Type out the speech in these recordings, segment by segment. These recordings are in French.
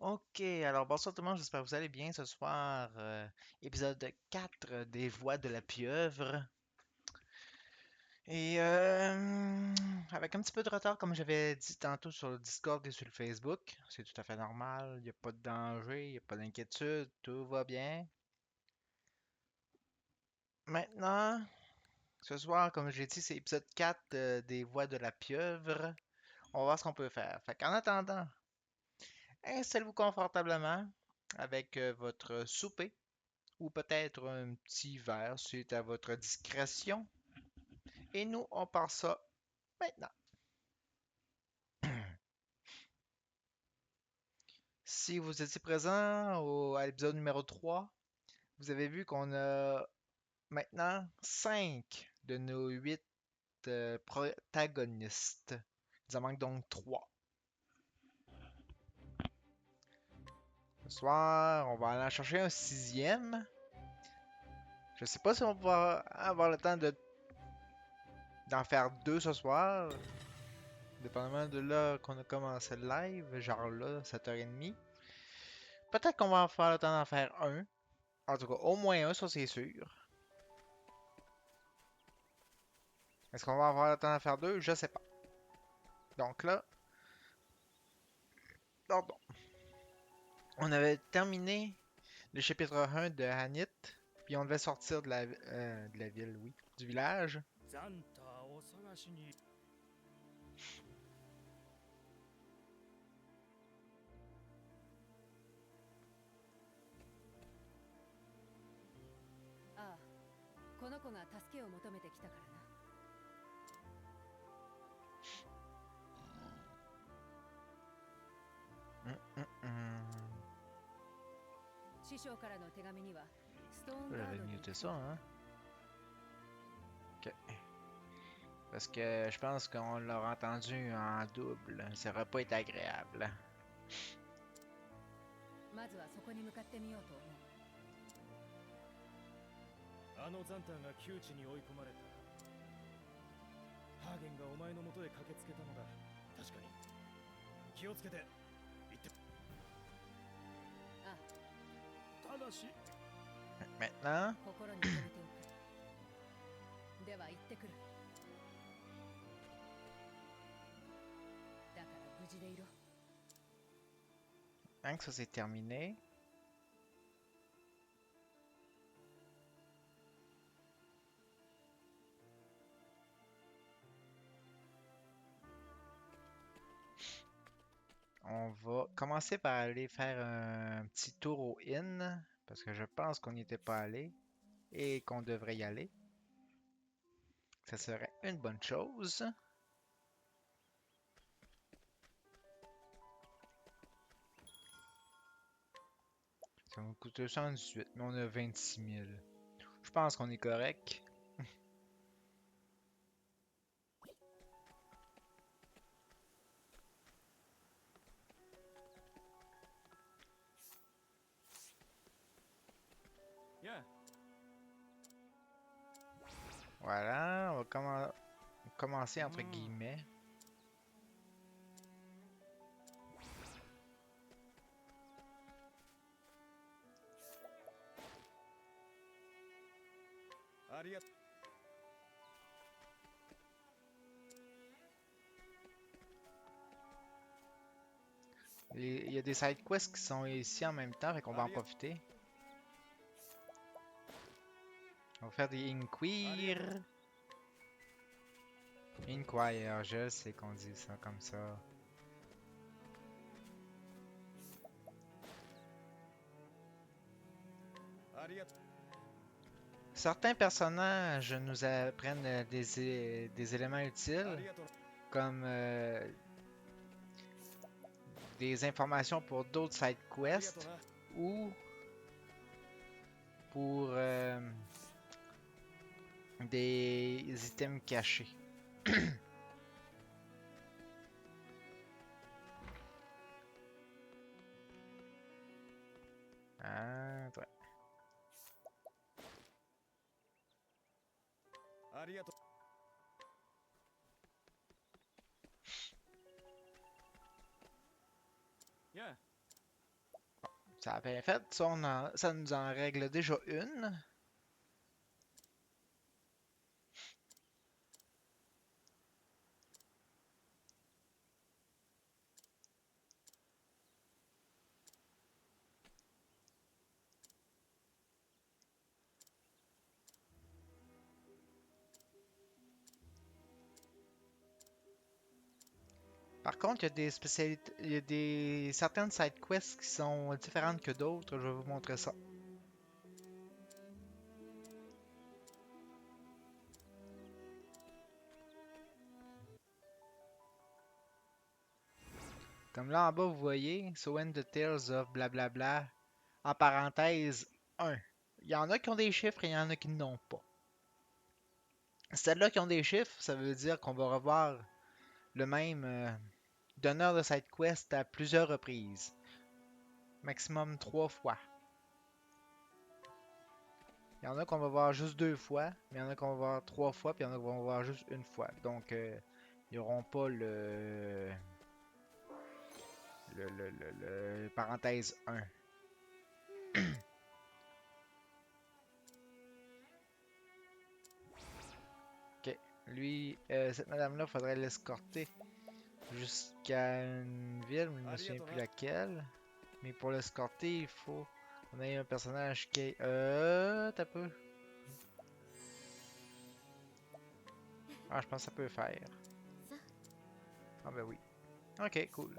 Ok, alors bonsoir tout le monde, j'espère que vous allez bien ce soir. Épisode 4 des Voix de la pieuvre. Et avec un petit peu de retard, comme j'avais dit tantôt sur le Discord et sur le Facebook, c'est tout à fait normal, il n'y a pas de danger, il n'y a pas d'inquiétude, tout va bien. Maintenant, ce soir, comme j'ai dit, c'est épisode 4 des Voix de la pieuvre. On va voir ce qu'on peut faire. Fait qu'en attendant, installez-vous confortablement avec votre souper. Ou peut-être un petit verre, c'est à votre discrétion. Et nous, on part ça maintenant. Si vous étiez présent à l'épisode numéro 3, vous avez vu qu'on a maintenant 5 de nos 8 protagonistes. Il en manque donc 3. Ce soir, on va aller en chercher un sixième. Je sais pas si on va avoir le temps d'en faire deux ce soir. Dépendamment de là qu'on a commencé le live, genre là, 7h30. Peut-être qu'on va en faire le temps d'en faire un. En tout cas, au moins un, ça c'est sûr. Est-ce qu'on va avoir le temps d'en faire deux? Je sais pas. Donc là, pardon. On avait terminé le chapitre 1 de Hanit, puis on devait sortir de la ville, oui, du village. ザンターを探しに。ああ、この子が助けを求めてきたからな。師匠からの手紙にはストーンガー J'avais ドに行 muté く ça, hein. Ok. Parce que je pense qu'on l'aurait entendu en double. Ça aurait pas été agréable. まずはそこに向かってみようと思う。あのザンターが窮地に追い込まれた。ハーゲンがお前の元へ駆けつけたのだ。確かに。気をつけて。行って。あただし、Maintenant, あ、心に留めておく。では行ってくる。だから無事でいろ。hein, que ça c'est terminé. On va commencer par aller faire un petit tour au inn, parce que je pense qu'on n'y était pas allé et qu'on devrait y aller. Ça serait une bonne chose. Ça va nous coûter 118, mais on a 26 000. Je pense qu'on est correct. Yeah. Voilà, on va commencer entre guillemets. Il y a des side quests qui sont ici en même temps, fait qu'on va en profiter. On va faire des inquire. Inquire, je sais qu'on dit ça comme ça. Certains personnages nous apprennent des éléments utiles, comme des informations pour d'autres side quests ou pour des items cachés. Ah, ouais. ありがとう。Yeah. Ça a bien fait. Ça, ça nous en règle déjà une. Par contre, il y a des spécialités, il y a des certaines side quests qui sont différentes que d'autres. Je vais vous montrer ça. Comme là en bas, vous voyez, So End the Tales of blablabla, en parenthèse 1. Il y en a qui ont des chiffres et il y en a qui n'ont pas. Celles-là qui ont des chiffres, ça veut dire qu'on va revoir le même donneur de side quest à plusieurs reprises. Maximum 3 fois. Il y en a qu'on va voir juste 2 fois, mais il y en a qu'on va voir 3 fois, puis il y en a qu'on va voir juste une fois. Donc, ils n'auront pas le parenthèse 1. Ok. Lui, cette madame-là, faudrait l'escorter jusqu'à une ville, mais je me souviens plus laquelle. Mais pour l'escorter, il faut qu'on ait un personnage qui est... t'as peu. Ah, je pense que ça peut le faire. Ah ben oui. Ok, cool.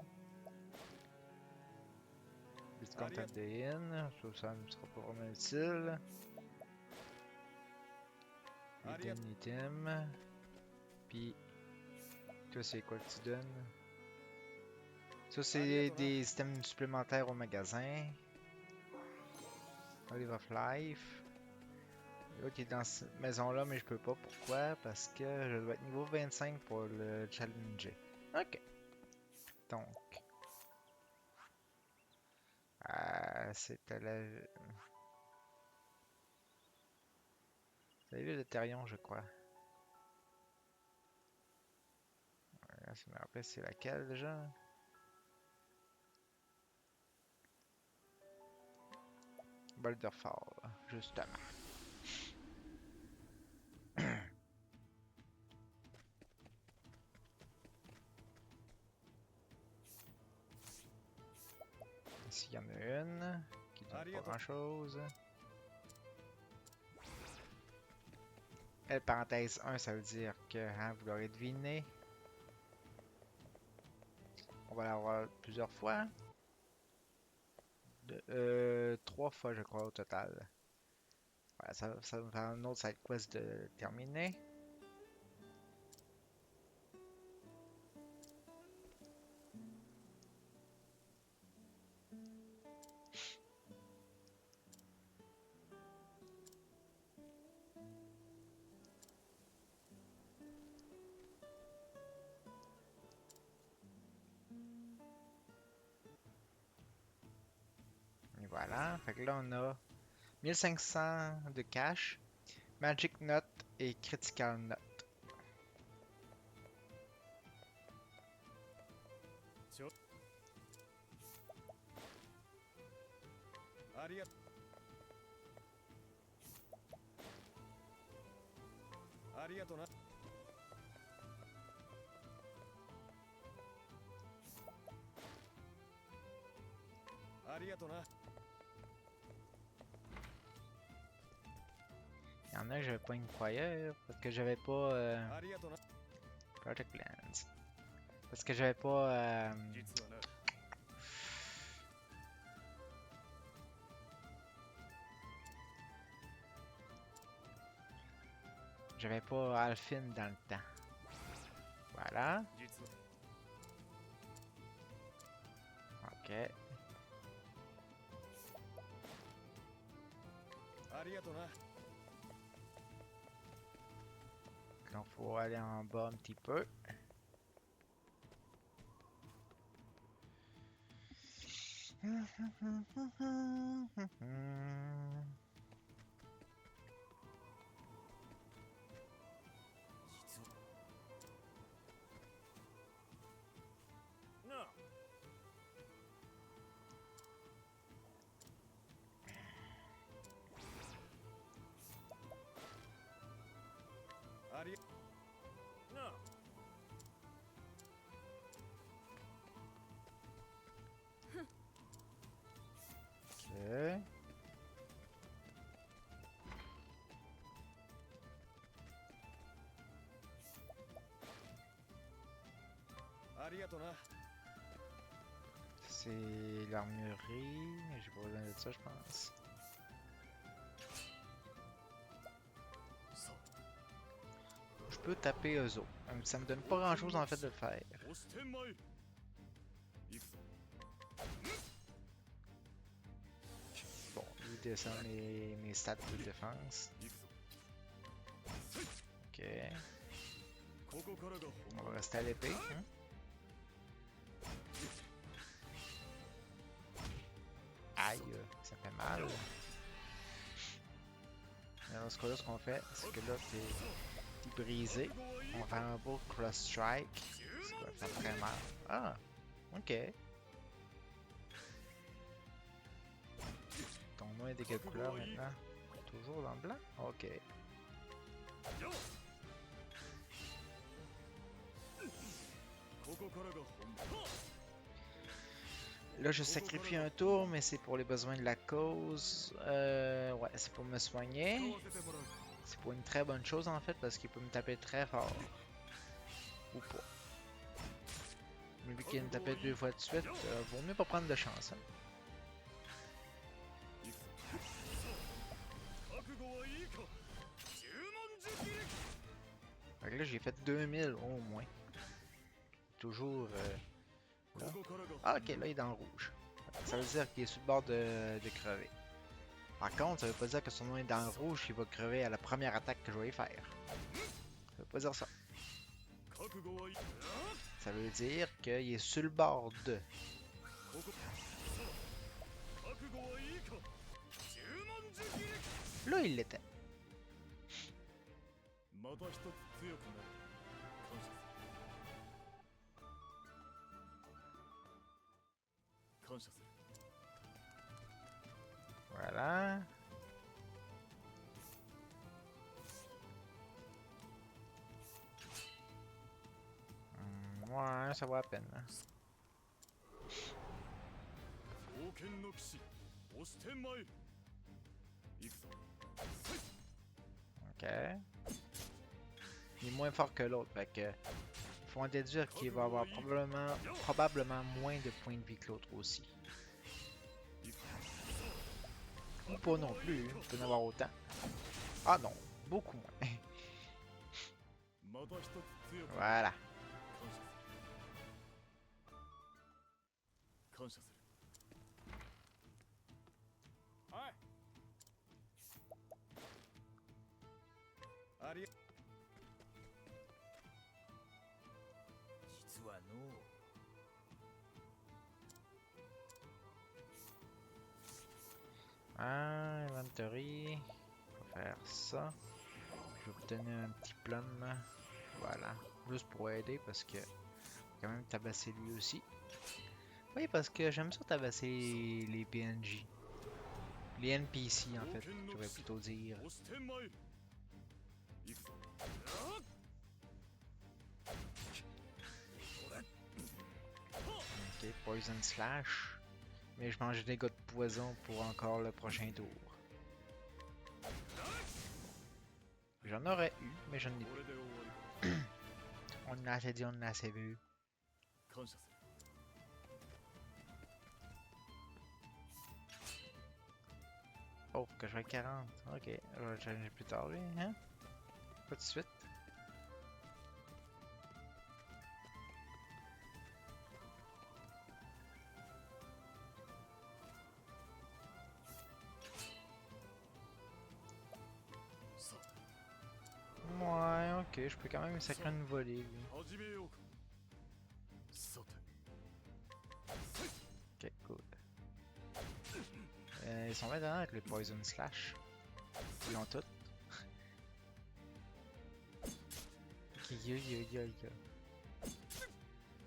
List contact de in, ça ne sera pas vraiment utile. Item. Puis, toi, c'est quoi que tu donnes? Ça, c'est des items supplémentaires au magasin. Olive of Life. L'autre qui est dans cette maison-là, mais je peux pas. Pourquoi? Parce que je dois être niveau 25 pour le challenger. Ok. Donc. C'est à la... C'est la ville de Therion, je crois. Ça me rappelle c'est laquelle déjà? Boulderfall, justement. Ici, il y en a une qui donne pas grand-chose. Elle, parenthèse 1, ça veut dire que hein, vous l'aurez deviné. On va l'avoir plusieurs fois. 3 fois, je crois, au total. Voilà, ça va me faire un autre side quest de terminer. Et voilà. Fait que là, on a 1500 de cash, Magic Note et Critical Note. Il y en a que j'avais pas une croyeur parce que j'avais pas Project Plans. Parce que j'avais pas j'avais pas Alphin dans le temps. Voilà. Ok. Donc faut aller en bas un petit peu. ありなあ Ok. ありがとな C'est l'armurerie. J'ai pas besoin de ça, je pense. さ Je peux taper eux autres. Ça me donne pas grand chose en fait de le faire. 押してまいる行くぞ Bon, lui descend mes stats de défense. 行くぞ Ok. ここからが On 本 va 番 rester à l'épée. Hein? Aïe, ça fait mal. Mais dans ce cas-là, ce qu'on fait, c'est que là, t'es brisé. On fait un beau cross strike. Ça va faire très mal. Ah, ok. Ton nom est de quelle couleur maintenant? Toujours dans le blanc? Ok. ここからが本番 Là, je sacrifie un tour, mais c'est pour les besoins de la cause. Ouais, c'est pour me soigner. 使わせてもらう C'est pour une très bonne chose en fait, parce qu'il peut me taper très fort. Ou pas. Mais vu qu'il me tapait 2 fois de suite, vaut mieux pas prendre de chance. Hein. 行くぞ覚悟はいいか十文字切り Fait que là, j'ai fait 2000 au moins. Toujours. ここからが Ah, ok, là, il est dans le rouge. Ça veut dire qu'il est sur le bord de crever. Par contre, ça veut pas dire que son nom est dans le rouge, il va crever à la première attaque que je vais y faire. Ça veut pas dire ça. 覚悟はいい Ça veut dire qu'il est sur le bord de. ここ覚悟はいいか十文字切り Là, il l'était. また一つ強くなる感謝する感謝する Voilà. Ouais, ça vaut la peine. Hein. 冒険の騎士押してまいる行くぞ Ok. Il est moins fort que l'autre, fait que faut en déduire qu'il va avoir probablement moins de points de vie que l'autre aussi. Ou pas non plus, il peut en avoir autant. Ah non, beaucoup moins. また一つ強くなる Voilà. 感謝する感謝するはいあり実はの Ah, inventory. On va faire ça. Je vais obtenir un petit plum. Voilà. Juste pour aider parce que quand même tabasser lui aussi. Oui, parce que j'aime ça tabasser les PNJ. Les NPC en fait, je devrais plutôt dire. 押してまいる行くぞ Ok, Poison Slash. Mais je mange des dégâts de poison pour encore le prochain tour. J'en aurais eu, mais je n'en ai こ plus. れで終わりか On a assez dit, on a assez vu. 感謝する Oh, que je vais 40. Ok, je vais le changer plus tard lui, hein? Pas de suite. Ouais, ok, je peux quand même sacrer une volée lui. 始めようかさて Ok, cool. Ils sont maintenant avec les Poison Slash. Ils l'ont tout. Ok,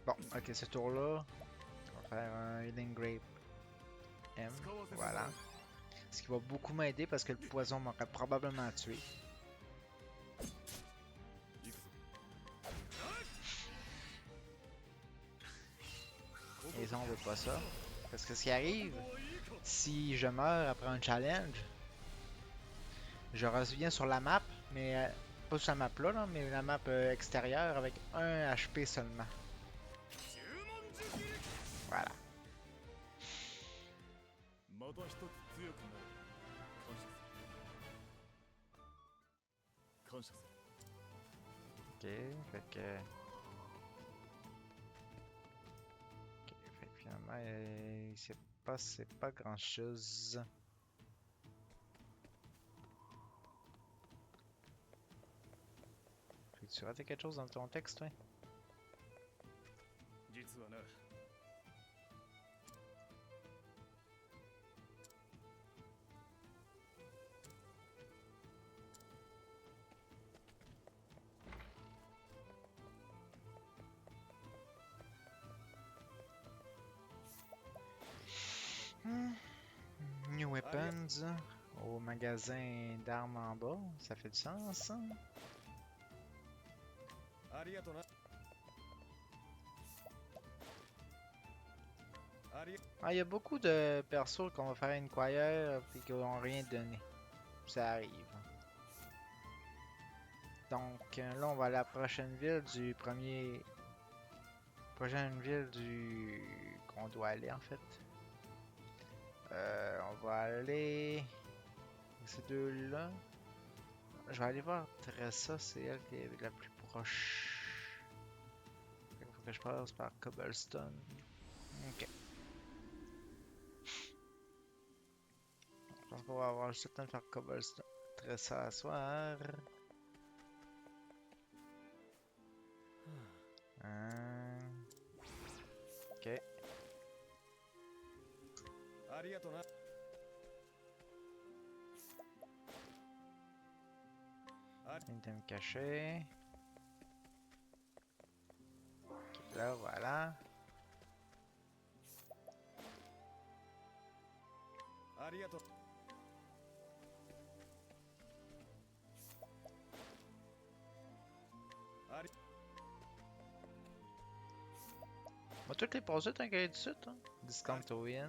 Bon, ok, ce tour-là, on va faire un Healing Grape M. Voilà. Ce qui va beaucoup m'aider parce que le poison m'aurait probablement tué. Et ça, on veut pas ça. Parce que ce qui arrive, si je meurs après un challenge, je reviens sur la map, mais pas sur la map là, mais la map extérieure avec 1 HP seulement. Voilà. また一つ強くなる。感謝する。感謝する。 Ok, fait que... Ok, fait que finalement, c'est pas grand chose. Fait que tu raté quelque chose dans ton texte, toi? 実はな。New weapons au magasin d'armes en bas, ça fait du sens, ça? ありがとな。あり。 Ah, il y a beaucoup de persos qu'on va faire Inquire et qui n'ont rien donné. Ça arrive. Donc là, on va à la prochaine ville du premier... Prochaine ville du... qu'on doit aller, en fait. On va aller... Ces deux-là. Je vais aller voir Teresa, c'est elle qui est la plus proche. Il faut que je passe par Cobblestone. Ok. Je pense qu'on va avoir juste le temps de faire Cobblestone. Teresa à soir. Ok. ありがとな。 Item caché. Ok, là, voilà. ありがとう。 On va toutes les passer tant qu'à être dessus, hein. Discount to win.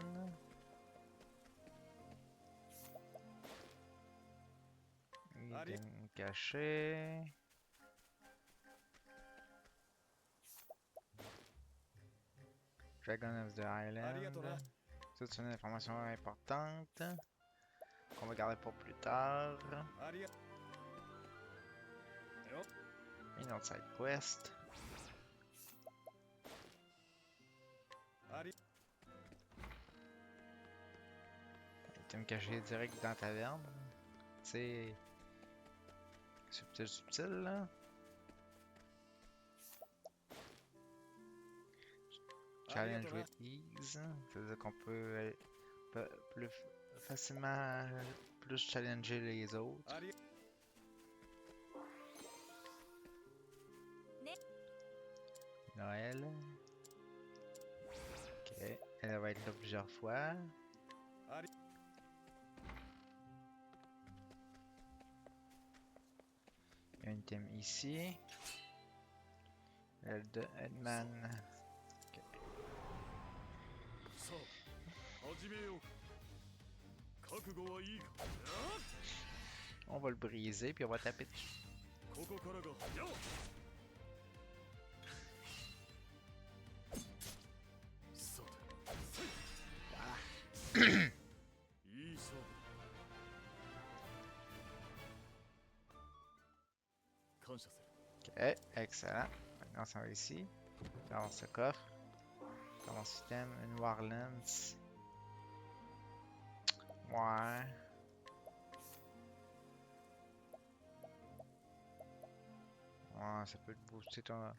Item caché. Dragon of the Island. Ça, c'est une information importante qu'on va garder pour plus tard. Une autre side quest. Item caché direct dans la taverne. C'est subtil là. Challenge with ease. C'est-à-dire qu'on peut aller plus facilement plus challenger les autres. Noël. Ok, elle va être là plusieurs fois. Il y a un item ici. Elle de Edman. Ok. On va le briser puis on va taper dessus. Ok, excellent. Maintenant, ça va ici. Dans ce coffre. Dans mon système, une Warlands. Ouais. Ouais, ça peut te booster ton...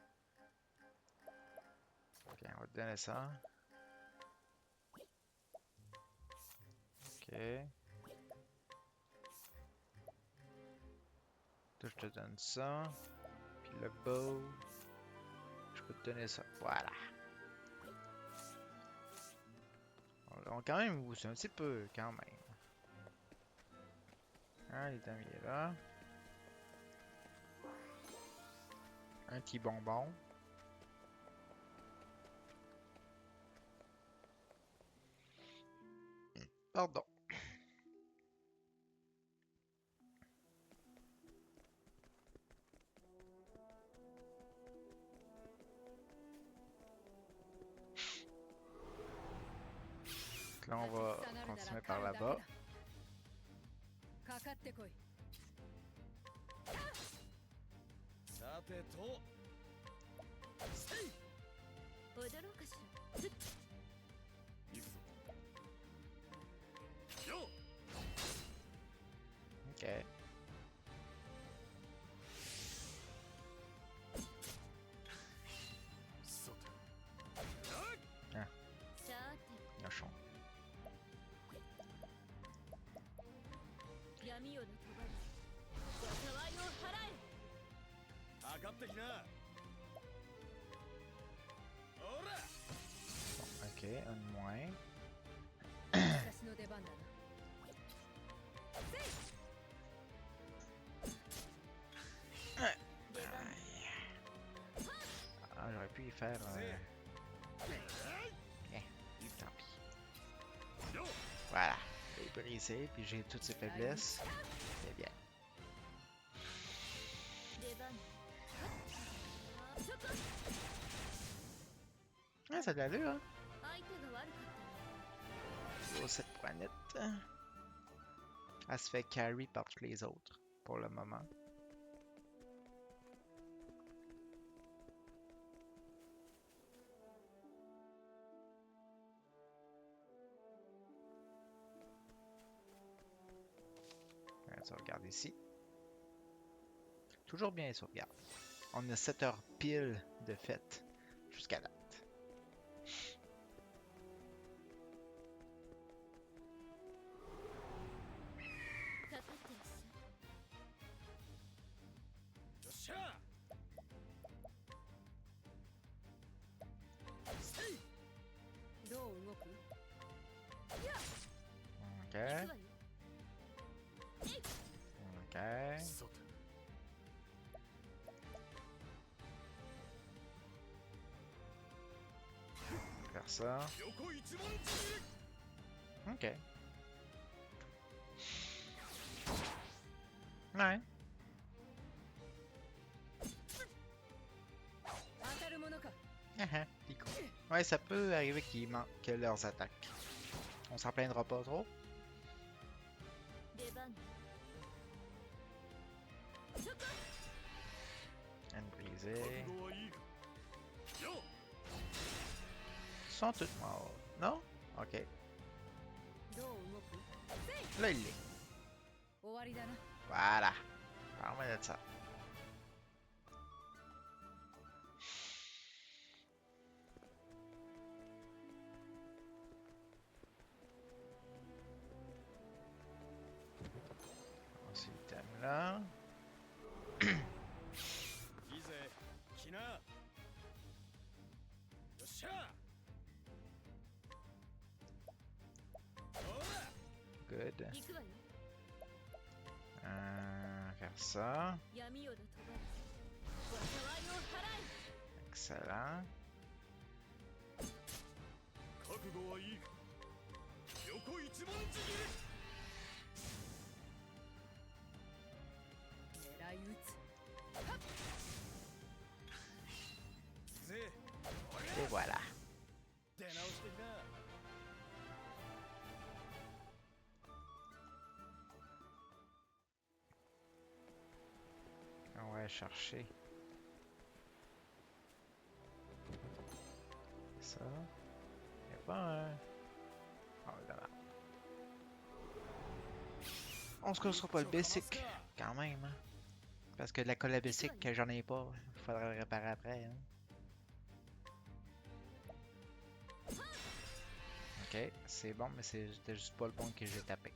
Ok, on va te donner ça. Ok. Toi, je te donne ça. Puis le bow. Je peux te donner ça. Voilà. On va quand même booster un petit peu, quand même. Ah, l'item il est là. Un petit bonbon. Pardon. Donc là, on va continuer par là-bas. かかってこい。さてと踊ろうかしら。行くぞよ OK. さて さ Cochon. て闇夜の帳災いを払かかってきなほら OK, un de moins. え。私の出番だな。 Ah, j'aurais pu y faire. Tant pis. Voilà. Il est brisé, puis j'ai toutes ses faiblesses. C'est bien. 出番。 Ah, ça a de l'allure, hein? 相手が悪かったね。 Oh, cette planète. Elle se fait carry par tous les autres, pour le moment. On va regarder ici. Toujours bien les sauvegardes. On a 7 heures pile de fête jusqu'à date. OK. OK. Faire ça. OK. Ouais. Puis quoi. Ouais, ça peut arriver qu'ils manquent leurs attaques. On s'en plaindra pas trop. Une brisée. Ils sont tous morts. Non? Ok. Là, il l'est. Voilà. Parle-moi de ça. On se item là. いいぜ来なよっしゃほら Good. Faire ça. Excellent. 覚悟はいいか横一文字切り ぜ Et voilà. 出直してきな On va chercher ça. Et pas un. Oh là. On se cassera pas le basic quand même. Hein? Parce que de la colle à basic, j'en ai pas. Il faudra le réparer après. Hein? Ok, c'est bon, mais c'était juste pas le bon que j'ai tapé.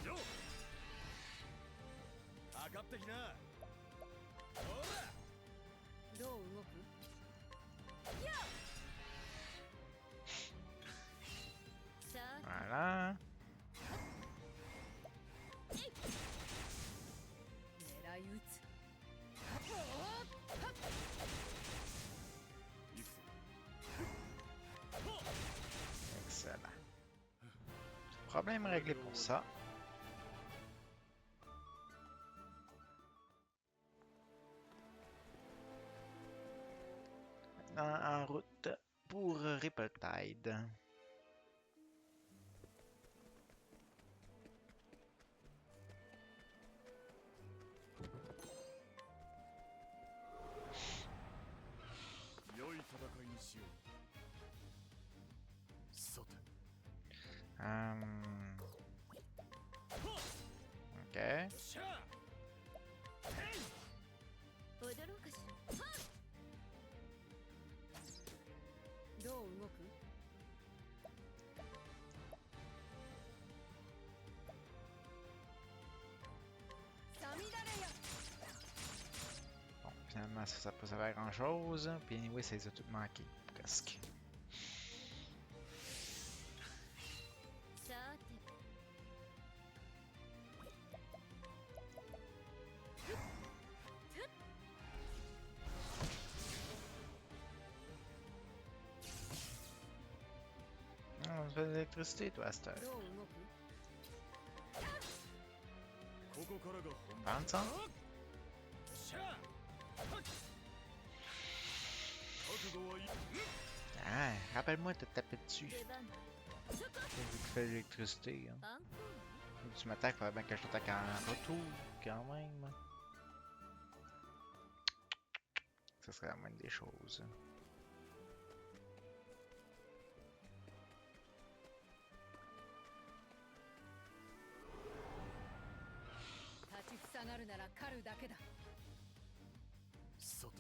よかかってきなほら Voilà. Problème réglé pour ça. En route pour Riptide. OK. 踊ろうかしら。どう動く？さみだれよ。 Bon, finalement, ça n'a pas servi à grand chose. Puis, anyway, ça les a tout manqué. Presque. さて。On fait de l'électricité, toi, à cette heure. どう動く？ Prendre ça? Ah, rappelle-moi de te taper dessus. 出番だ。 Vu que tu fais de l'électricité. Hein. アンコール。 Tu m'attaques, il faudrait bien que je t'attaque en retour, quand même. Ça serait la moindre des choses. 立ちふさがるなら狩るだけだ。さて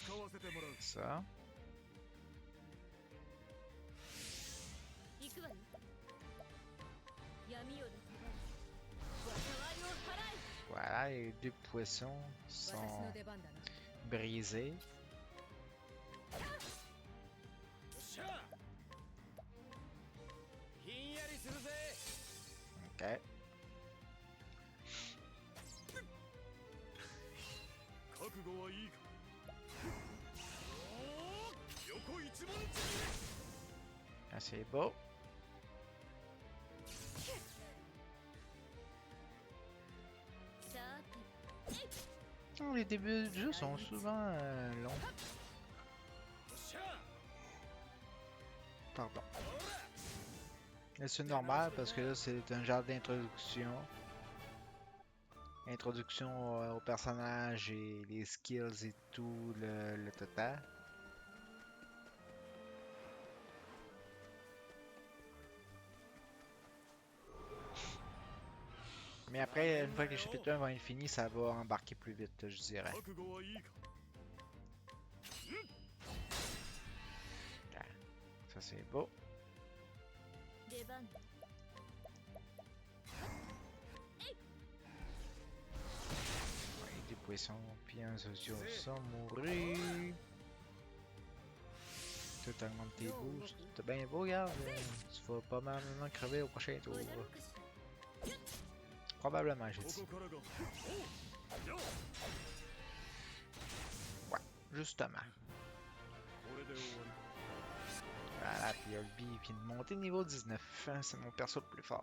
使わせてもらう Ça. 行くわよ。闇夜の手柄。災いを払い。 Voilà, les deux poissons 私 sont の出番だな。 brisés. しゃひんやりするぜ OK. 覚悟はいいか横一文字 Ah, c'est beau. さて。 Les débuts du jeu sont souvent longs. しゃ Pardon. Mais c'est normal parce que là, c'est un genre d'introduction. Introduction au personnage et les skills et tout le total. Mais après, une fois que les chapitres 1 vont être finis, ça va embarquer plus vite, je dirais. 覚悟はいいか Ça, c'est beau. 出番だ。 Ouais, des poissons bien sociaux sont mourus. Tout augmente tes boosts. T'es bien beau, regarde. Tu vas pas mal crever au prochain tour. 踊ろうかしら。 Probablement, j'ai こ dit. こからが Ouais, justement. これで終わり Voilà, puis il y a le B, puis une montée de niveau 19. Hein, c'est mon perso le plus fort.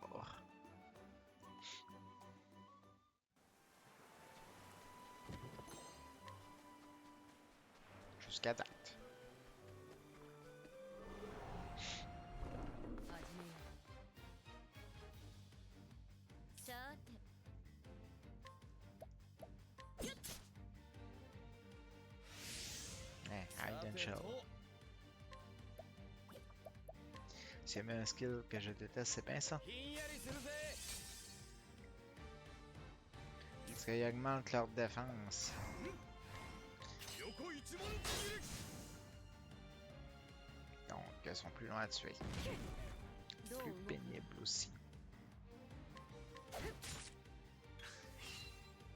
Jusqu'à date. 始めよう。さて。 Hide and shell. S'il y a un skill que je déteste, c'est bien ça. ひんやりするぜ Parce qu'ils augmentent leur défense. 横一文字 Donc, elles sont plus loin à tuer. どう動 Plus く？ pénible aussi.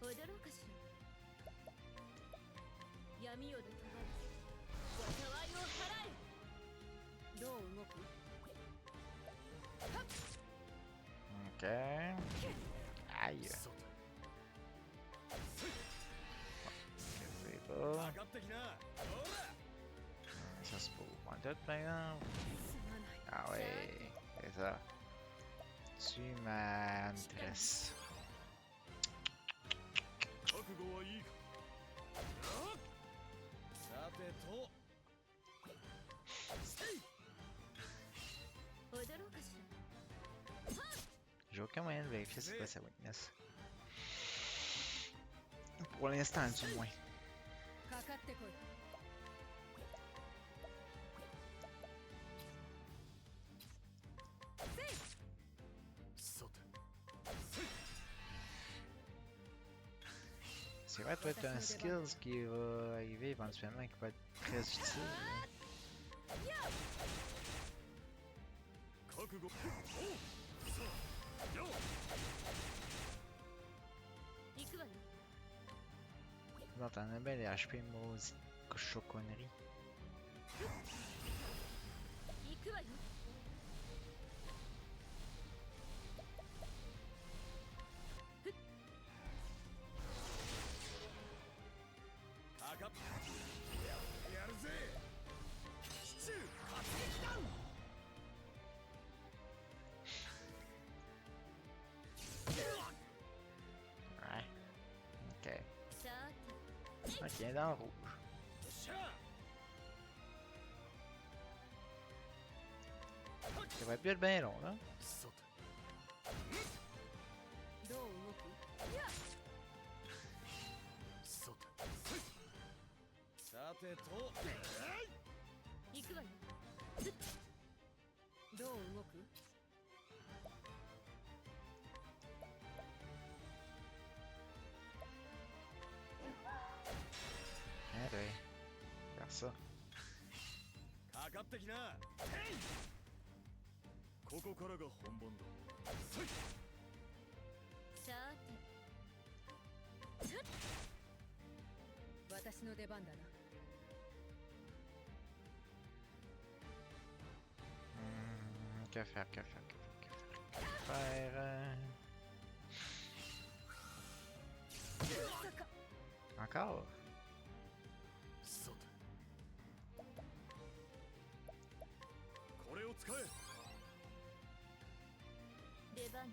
踊ろうかしら。闇夜で飛ばる。災いを払え。どう動く？ Ok. Aïe. さて C'est beau. Ça c'est pour One Dot par exemple. すまない Ah ouais, c'est ça. Tu m'intéresses. 覚悟はいいか。さてと。踊ろうかし J'ai aucun moyen de vérifier c'est quoi sa weakness. Pour l'instant, du moins. らかかってこい さて。 C'est vrai, toi, t'as un skills qui va arriver éventuellement qui va être très utile. 覚悟。さあ。よ。 行くわよ Non, t'en as bien les HP maudit cochonnerie. 行くわよ かかっ。やるぜ。シチュー活撃弾。 Ouais. Ok. さー Ok, dans le rouge. よっしゃ。 Ça va plus être bien long, là. さて。 てどう動く さて。さてと。行くわよどう動く Ah ouais. Faire ça. かかってきな。ここからが本番だ。さーて私の出番だな Que faire, que faire, que faire, que faire, que faire. Encore? さて。これを使え。 出番ね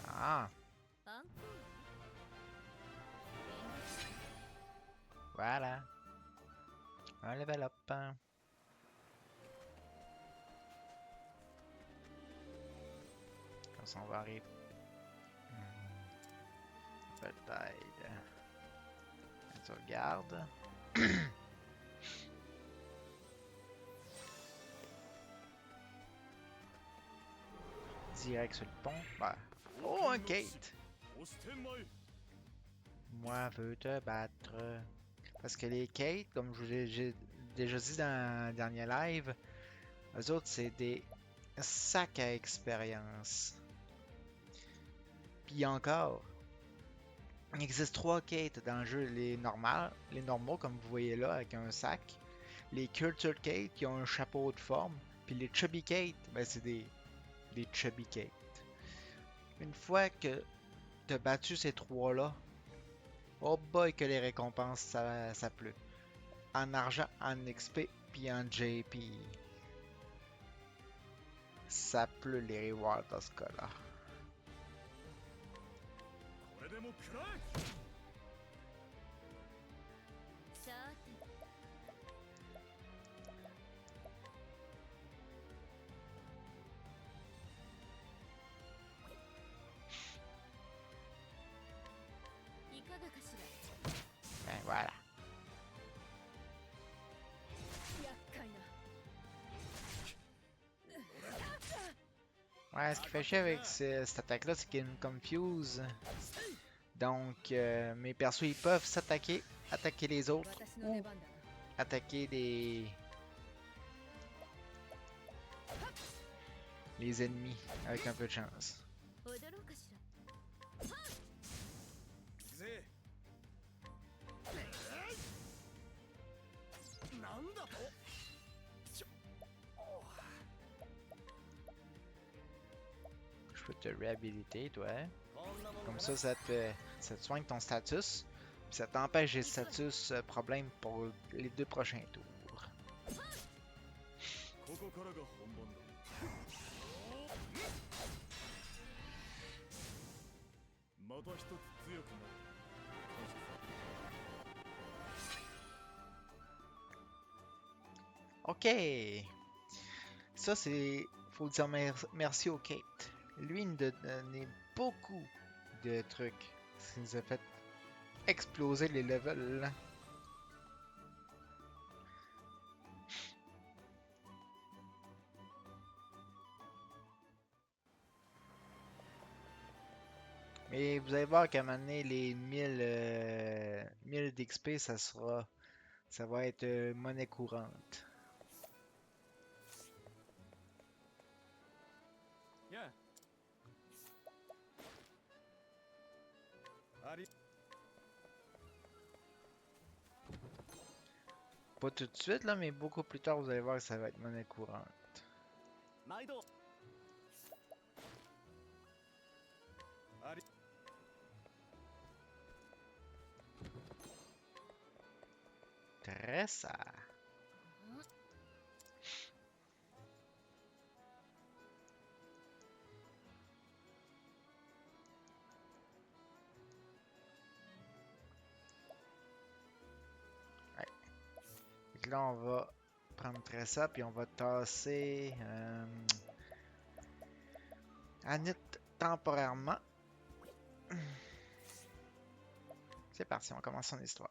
Ah! アンコ Voilà. Un level up. Hein. Quand ça va arriver. Peut-être. Tu regardes. Direct sur le pont. Bah. Oh, un Kate! 押してまい。 Moi, veux te battre. Parce que les Kate, comme je vous j'ai déjà dit dans le dernier live, eux autres, c'est des sacs à expérience. Puis encore, il existe 3 Kate dans le jeu. Les normaux, comme vous voyez là, avec un sac. Les Culture Kate, qui ont un chapeau de forme. Puis les Chubby Kate, ben c'est des Chubby Kate. Une fois que tu as battu ces 3-là, oh boy que les récompenses ça pleut. En argent, en XP, puis en JP. Ça pleut les rewards dans ce cas-là. これでも食らえ。さーて いかがかし Ben voilà. ら厄介な Ouais, ce qui fait chier avec cette attaque-là, c'est qu'il me confuse. Donc, mes persos, ils peuvent s'attaquer, attaquer les autres, 私の出 ou 番だな attaquer les ennemis avec un peu de chance. 踊ろうかしら 行くぜ。なんだと。ちょ。 Je peux te réhabiliter, toi. こんなもの Comme ça te soigne ton status. Puis Ça t'empêche les status problème pour les 2 prochains tours. ここからが本番だ。また一つ強くなる。感謝さ。 OK. Ça, c'est. Faut dire merci au Kate. Lui, il nous a donné beaucoup de trucs. Ce qui nous a fait exploser les levels. Et vous allez voir qu'à un moment donné, les 1000 d'XP, ça va être monnaie courante. やあ。あり。 Pas tout de suite, là, mais beaucoup plus tard, vous allez voir que ça va être monnaie courante. 毎度。あり。 Tressa. fait que là, on va prendre Tressa, puis on va tasser Anit temporairement. C'est parti, on commence son histoire.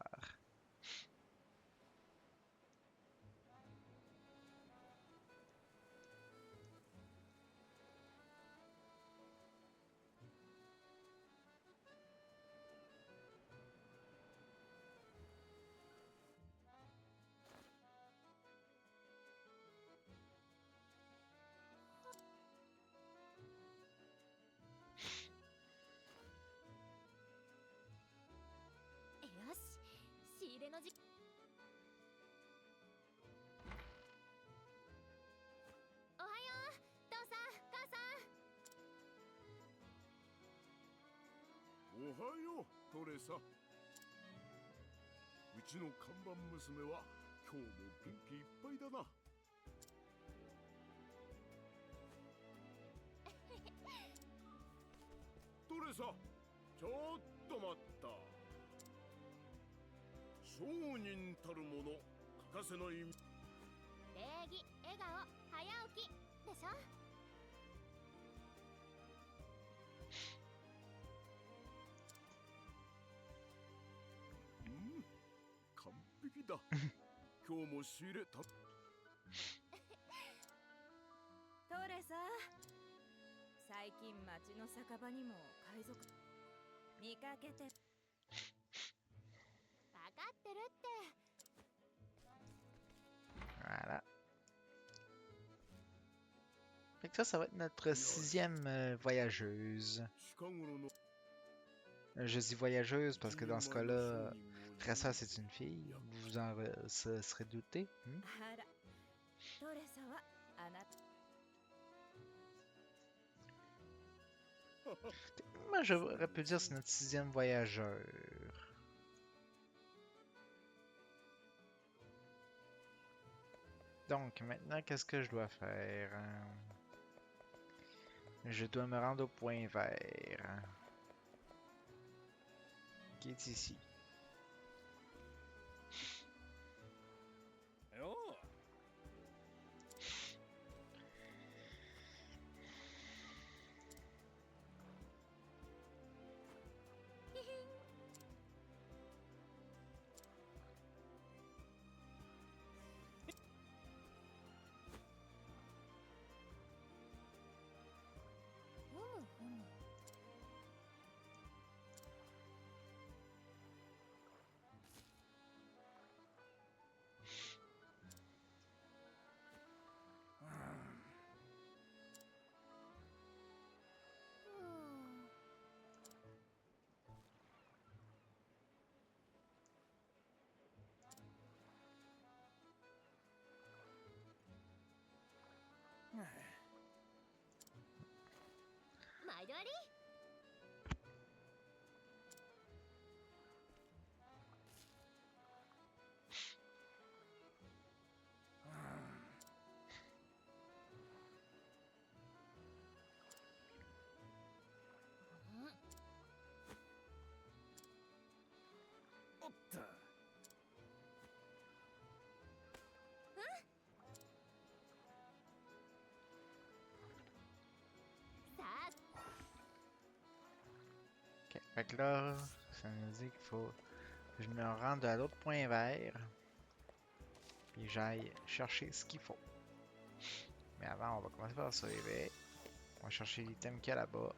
おはよう、トレサ。うちの看板娘は今日も元気いっぱいだな。トレサ、ちょっと待った。商人たるもの欠かせない。礼儀、笑顔、早起きでしょ。 完璧だ。今日も仕入れた。トレサ、最近町の酒場にも海賊見かけて。分かってるって。 Voilà. Fait que ça va être notre 6e voyageuse. Je dis voyageuse parce que dans ce cas-là, Tressa c'est une fille. Vous en serez douté. Moi, j'aurais pu dire c'est notre 6e voyageur. Donc, maintenant, qu'est-ce que je dois faire? Je dois me rendre au point vert. Qui est ici. Oh. Fait que là, ça nous dit qu'il faut que je me rende à l'autre point vert. Puis j'aille chercher ce qu'il faut. Mais avant, on va commencer par sauver. On va chercher l'item qu'il y a là-bas.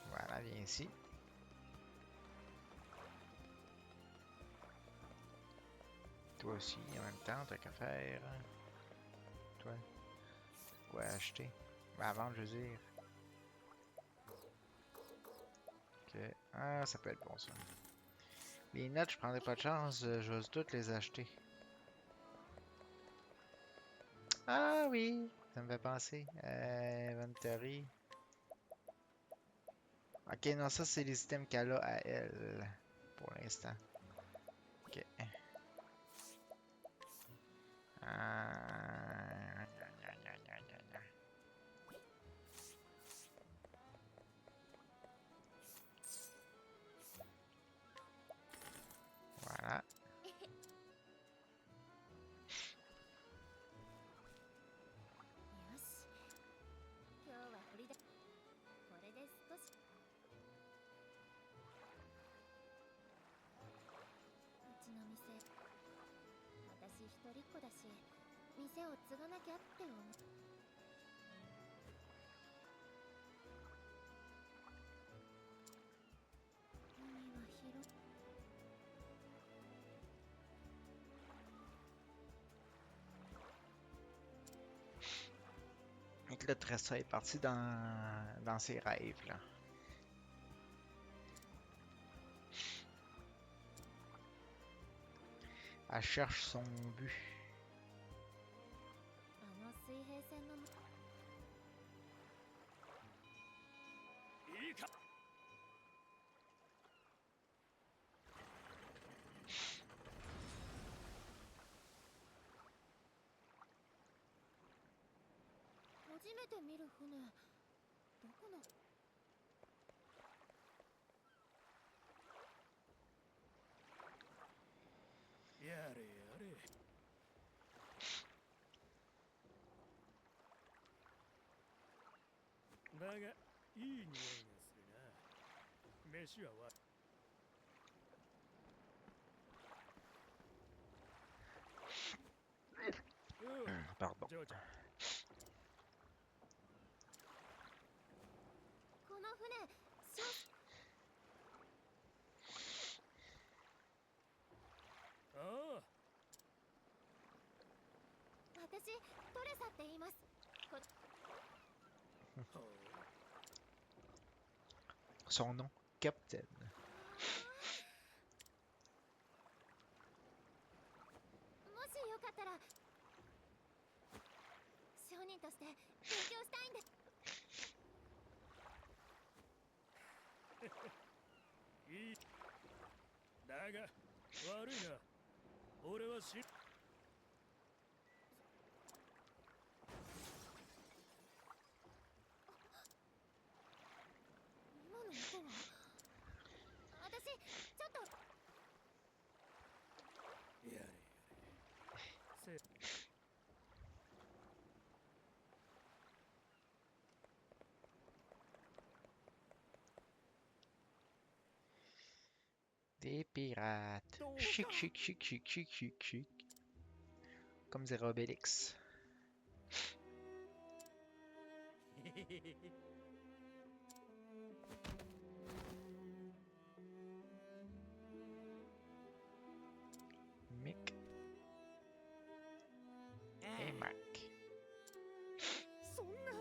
Voilà, viens ici. Toi aussi, en même temps, t'as qu'à faire. Toi, quoi acheter? Ben, vendre, je veux dire. Ok. Ah, ça peut être bon ça. Les notes, je prendrai pas de chance, je vais toutes les acheter. Ah oui, ça me fait penser. Inventory. Ok, non, ça c'est les items qu'elle a à elle. Pour l'instant. Ok. Ah, voilà. よし今日は振りだこれで少しうちの店私一人っ子だし店を継がなきゃって思う海は広い Donc là, Tressa est partie dans ses rêves, là. Elle cherche son but. あの水平線のいいか。初めて見る船どこのやれやれ。だがいい匂いがするな。飯はわ。Pardon. ジョーちゃん。この船ああ。私トレサって言いますほう Son nom, Captain. もしよかったら商人として勉強したいんですいい。だが悪いな。俺はし。今の音は私ちょっとやれやれ。せ。 Des pirates. Chic, chic, chic, chic, chic, chic, chic. Comme Zero Obélix. Mick et Mac. そんな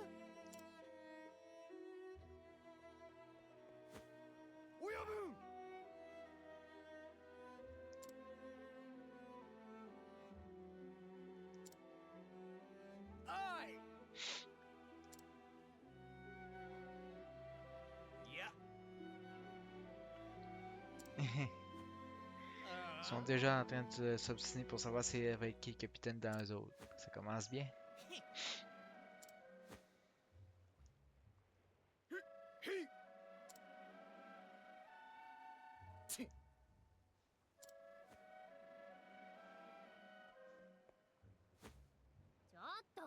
親分。おい。いや。 Ils sont déjà en train de s'obstiner pour savoir c'est avec qui est capitaine dans eux autres. Ça commence bien. ちょっと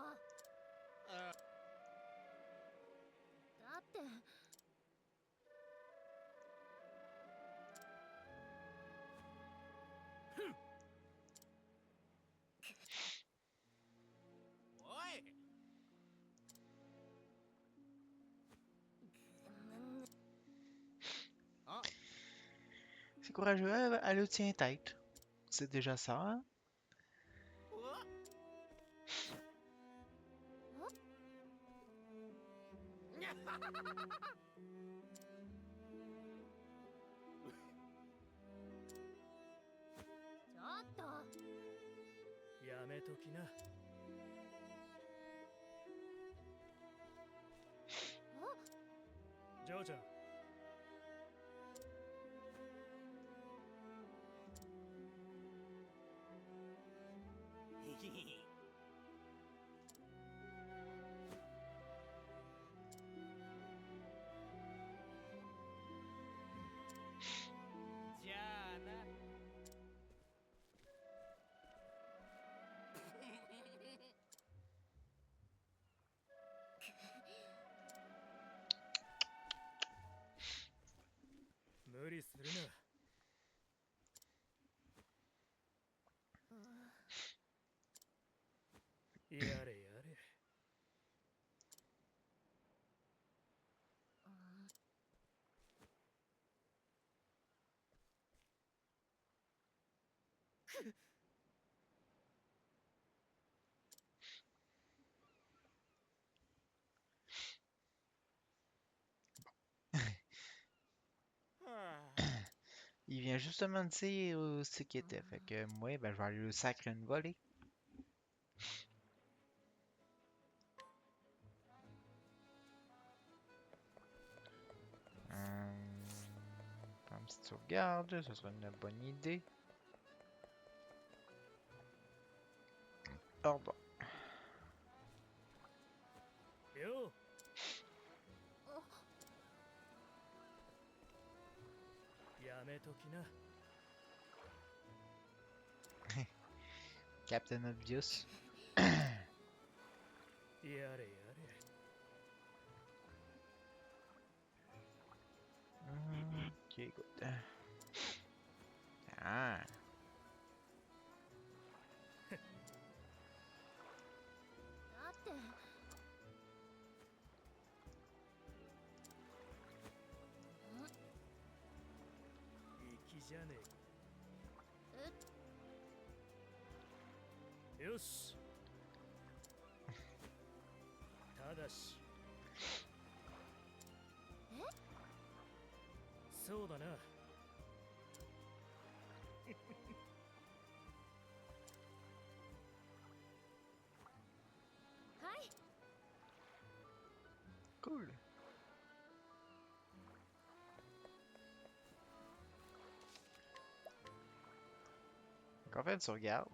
おい。 C'est courageux, elle le tient tête. C'est déjà ça, hein? ちょっとやめときな。ジョーちゃん。じゃあな。無理するな。やれやれ。Il vient justement de dire ce qu'il était. Fait que moi, ben, je vais aller le sacrer une volée. Faire une petite sauvegarde, ce serait une bonne idée. Ordre. よう。やめときな。 Captain Obvious. やれやれ。 Okay, good. Ah. だって 粋じゃねえ。よし。ただし。そうだな。はい Cool. Donc en fait, tu regardes.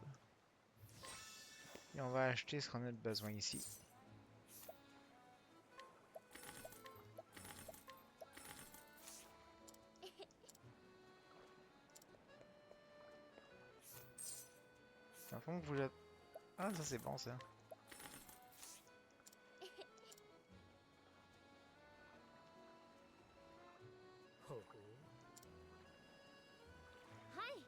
Et on va acheter ce qu'on a de besoin ici. Dans le fond, vous êtes... Ah, ça c'est bon ça. Ho ho. はい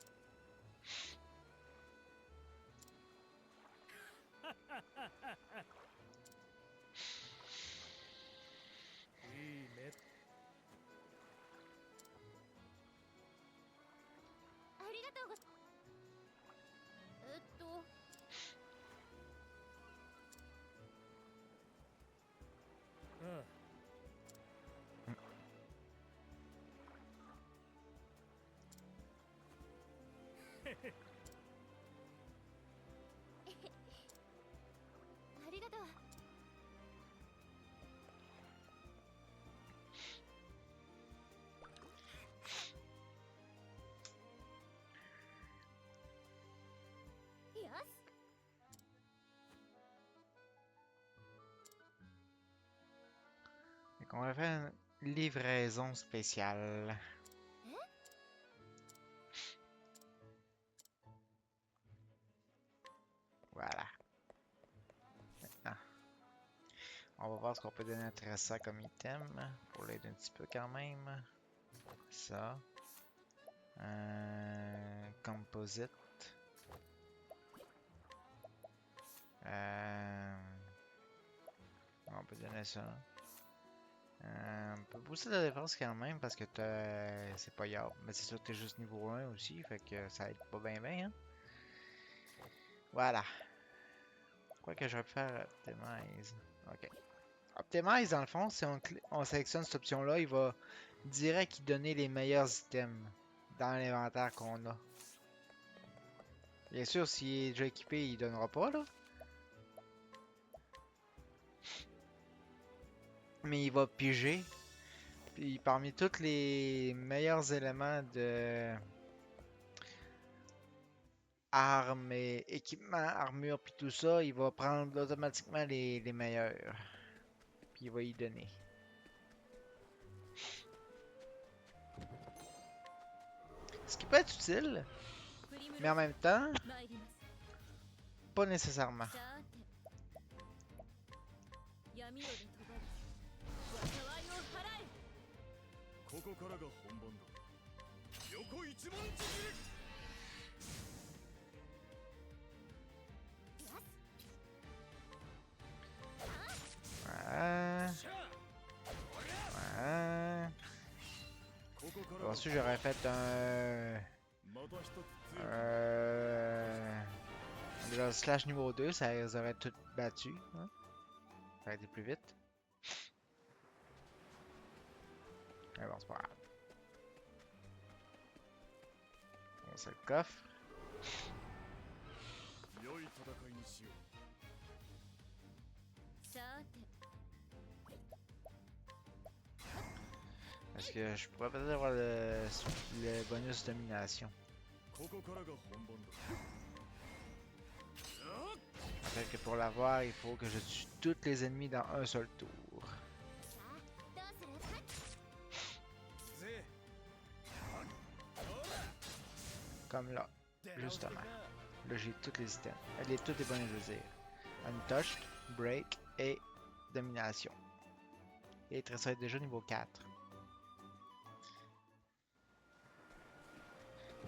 いいね。ありがとうごああ。ありがとう よし Donc on va faire une livraison spéciale. Voilà. Maintenant, On va voir ce qu'on peut donner à Tressa comme item. Pour l'aider un petit peu quand même. Ça. Composite. On peut donner ça. On peut booster la défense quand même parce que c'est pas grave. Mais c'est sûr que t'es juste niveau 1 aussi, fait que ça aide pas bien bien. Hein? Voilà. Quoi que j'aurais pu faire Optimize. Ok. Optimize, dans le fond, si on sélectionne cette option-là, il va direct y donner les meilleurs items dans l'inventaire qu'on a. Bien sûr, s'il est déjà équipé, il donnera pas, là. Mais il va piger. Puis parmi tous les meilleurs éléments de armes et équipements, armure puis tout ça, il va prendre automatiquement les meilleurs. Puis il va y donner. Ce qui peut être utile, プリム mais en ロ même temps, 参ります pas nécessairement. さて闇夜で飛ばず災いを払えここからが本番だ横一文字切り Voilà. シャー Voilà. ここからが Ensuite, j'aurais fait un... また一つ強く Le slash niveau 2, ça les aurait toutes battues. Hein? Ça aurait été plus vite. Mais bon, c'est pas grave. On se le coffre. 良い戦いにしよう さて Parce que je pourrais peut-être avoir le bonus domination. ここからが本番だ En fait que pour l'avoir, il faut que je tue tous les ennemis dans un seul tour. どうする ぜ Comme là, 出 justement. Là, j'ai tous les items. Tous les bonus, je veux dire. Untouched, Break et Domination. Et Tressa est déjà niveau 4.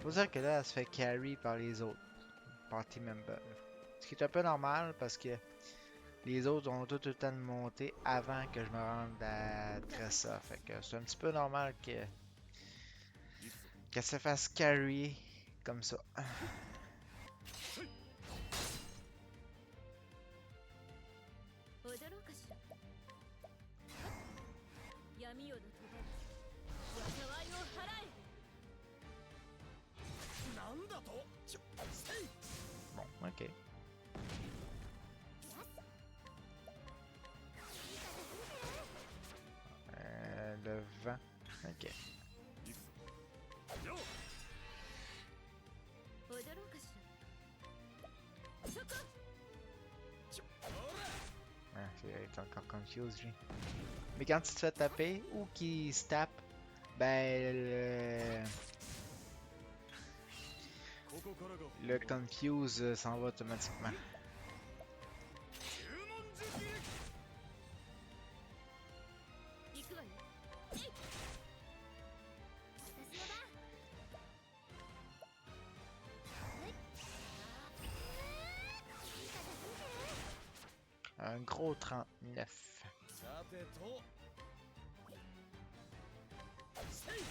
Faut dire que là, elle se fait carry par les autres party members. Ce qui est un peu normal parce que les autres ont tout le temps de monter avant que je me rende à Tressa. Fait que c'est un petit peu normal qu'elle se fasse carry comme ça. 踊ろうかしら闇夜の飛ばず災いを払えなんだとちょせい Bon, ok. Le vent. Ok. よ 踊ろうかしらそこ ちょほら Ah, il est encore confused, lui. Mais quand tu te fais taper ou qu'il se tape, ben le confuse s'en va automatiquement. 九文字切り 行くわよえい私の番 Un gros 39. さてとせい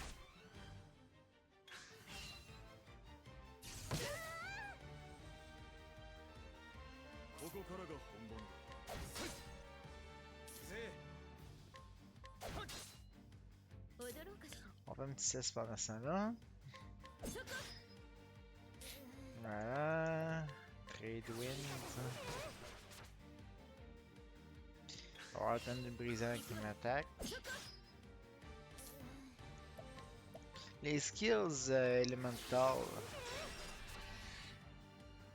ここからが本番だせいぜ 踊ろうかしら On fait un petit 6 pendant ce temps-là. そこ Voilà. Trade wind. On va attendre de briser avec une attaque. Les skills elemental.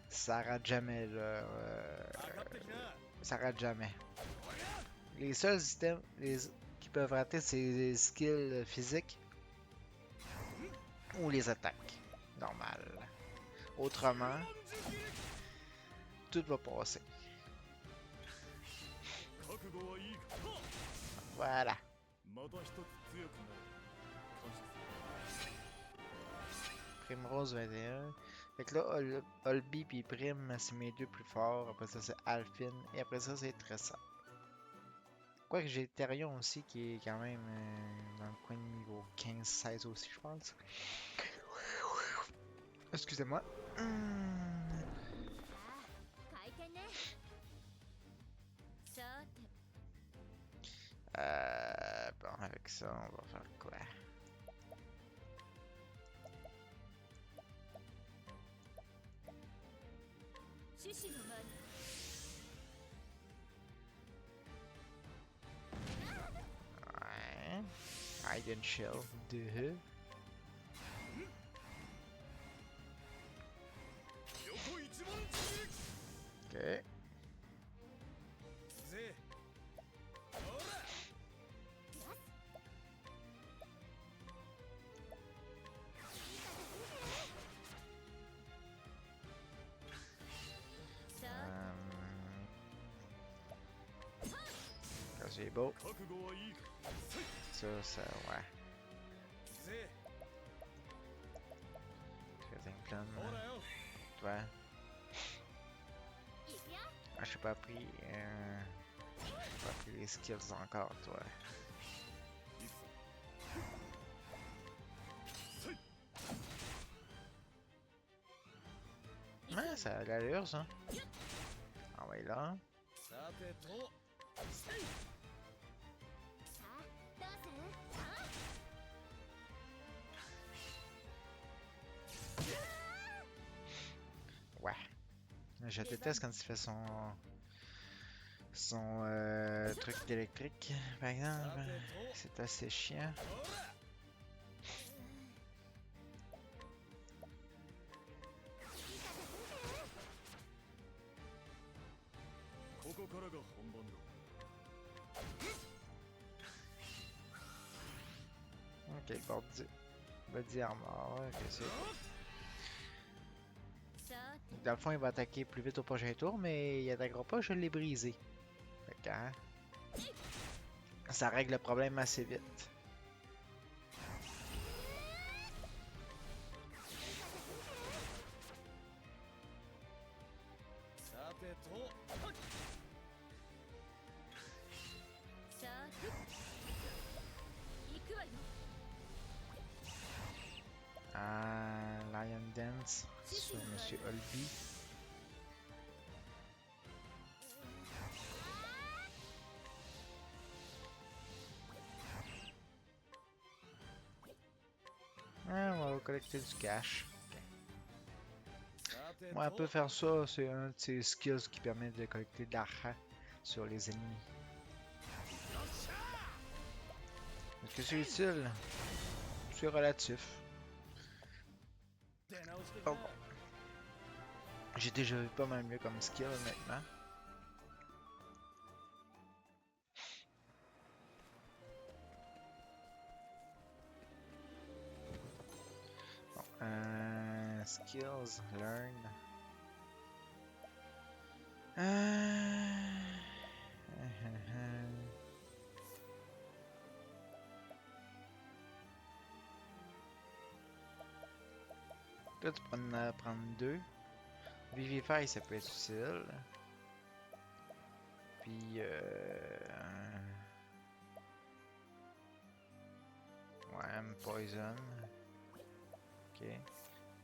Ça rate jamais là. かかってきな Ça rate jamais. Les seuls items qui peuvent rater, c'est les skills physiques ou les attaques normales. Autrement, 九文字切り tout va passer. 覚覚悟はいいか。 Voilà. また一つ強くなる。感謝する。 Primrose 21. Fait que là, Olby puis Prime, c'est mes deux plus forts. Après ça, c'est Alphine. Et après ça, c'est Tressa. Quoique j'ai Therion aussi qui est quand même dans le coin de niveau 15-16 aussi, je pense. Excusez-moi. 回転ね。さて Bon, avec ça, on va faire quoi? Ouais. Hide and chill. Deux. 横一番強い Ok. ぜ。ほら。 Gazebo. 覚悟はいいか。 Ça, ouais. ぜ。 Très inclin. ほらよ。 Toi. いくよ。 Ah, j'ai pas pris. J'ai pas pris les skills encore, toi. Ouais, ça a l'allure, ça. Ah ouais, là. さてと。 さあどうする？あ Ouais. Je déteste quand il fait son truc d'électrique, par exemple. C'est assez chiant. ほら。 ここからが本番だ。 Ok, body armor, ok, c'est... さて Dans le fond, il va attaquer plus vite au prochain tour, mais il attaquera pas, je l'ai brisé. Fait que, hein, ça règle le problème assez vite. さてと。 さあ行くわよ。 Lion Dance sur Monsieur Olby. On va collecter du cash. さて Ouais, on と。 peut faire ça, c'est un de ses skills qui permet de collecter de l'argent sur les ennemis. Est-ce que c'est utile? C'est relatif. 出直してく Oh れ。 bon. J'ai déjà vu pas mal mieux comme skill maintenant. Bon, skills, learn. Là, tu peux en prendre deux. Vivify, ça peut être utile. Puis, ouais, Poison. Ok.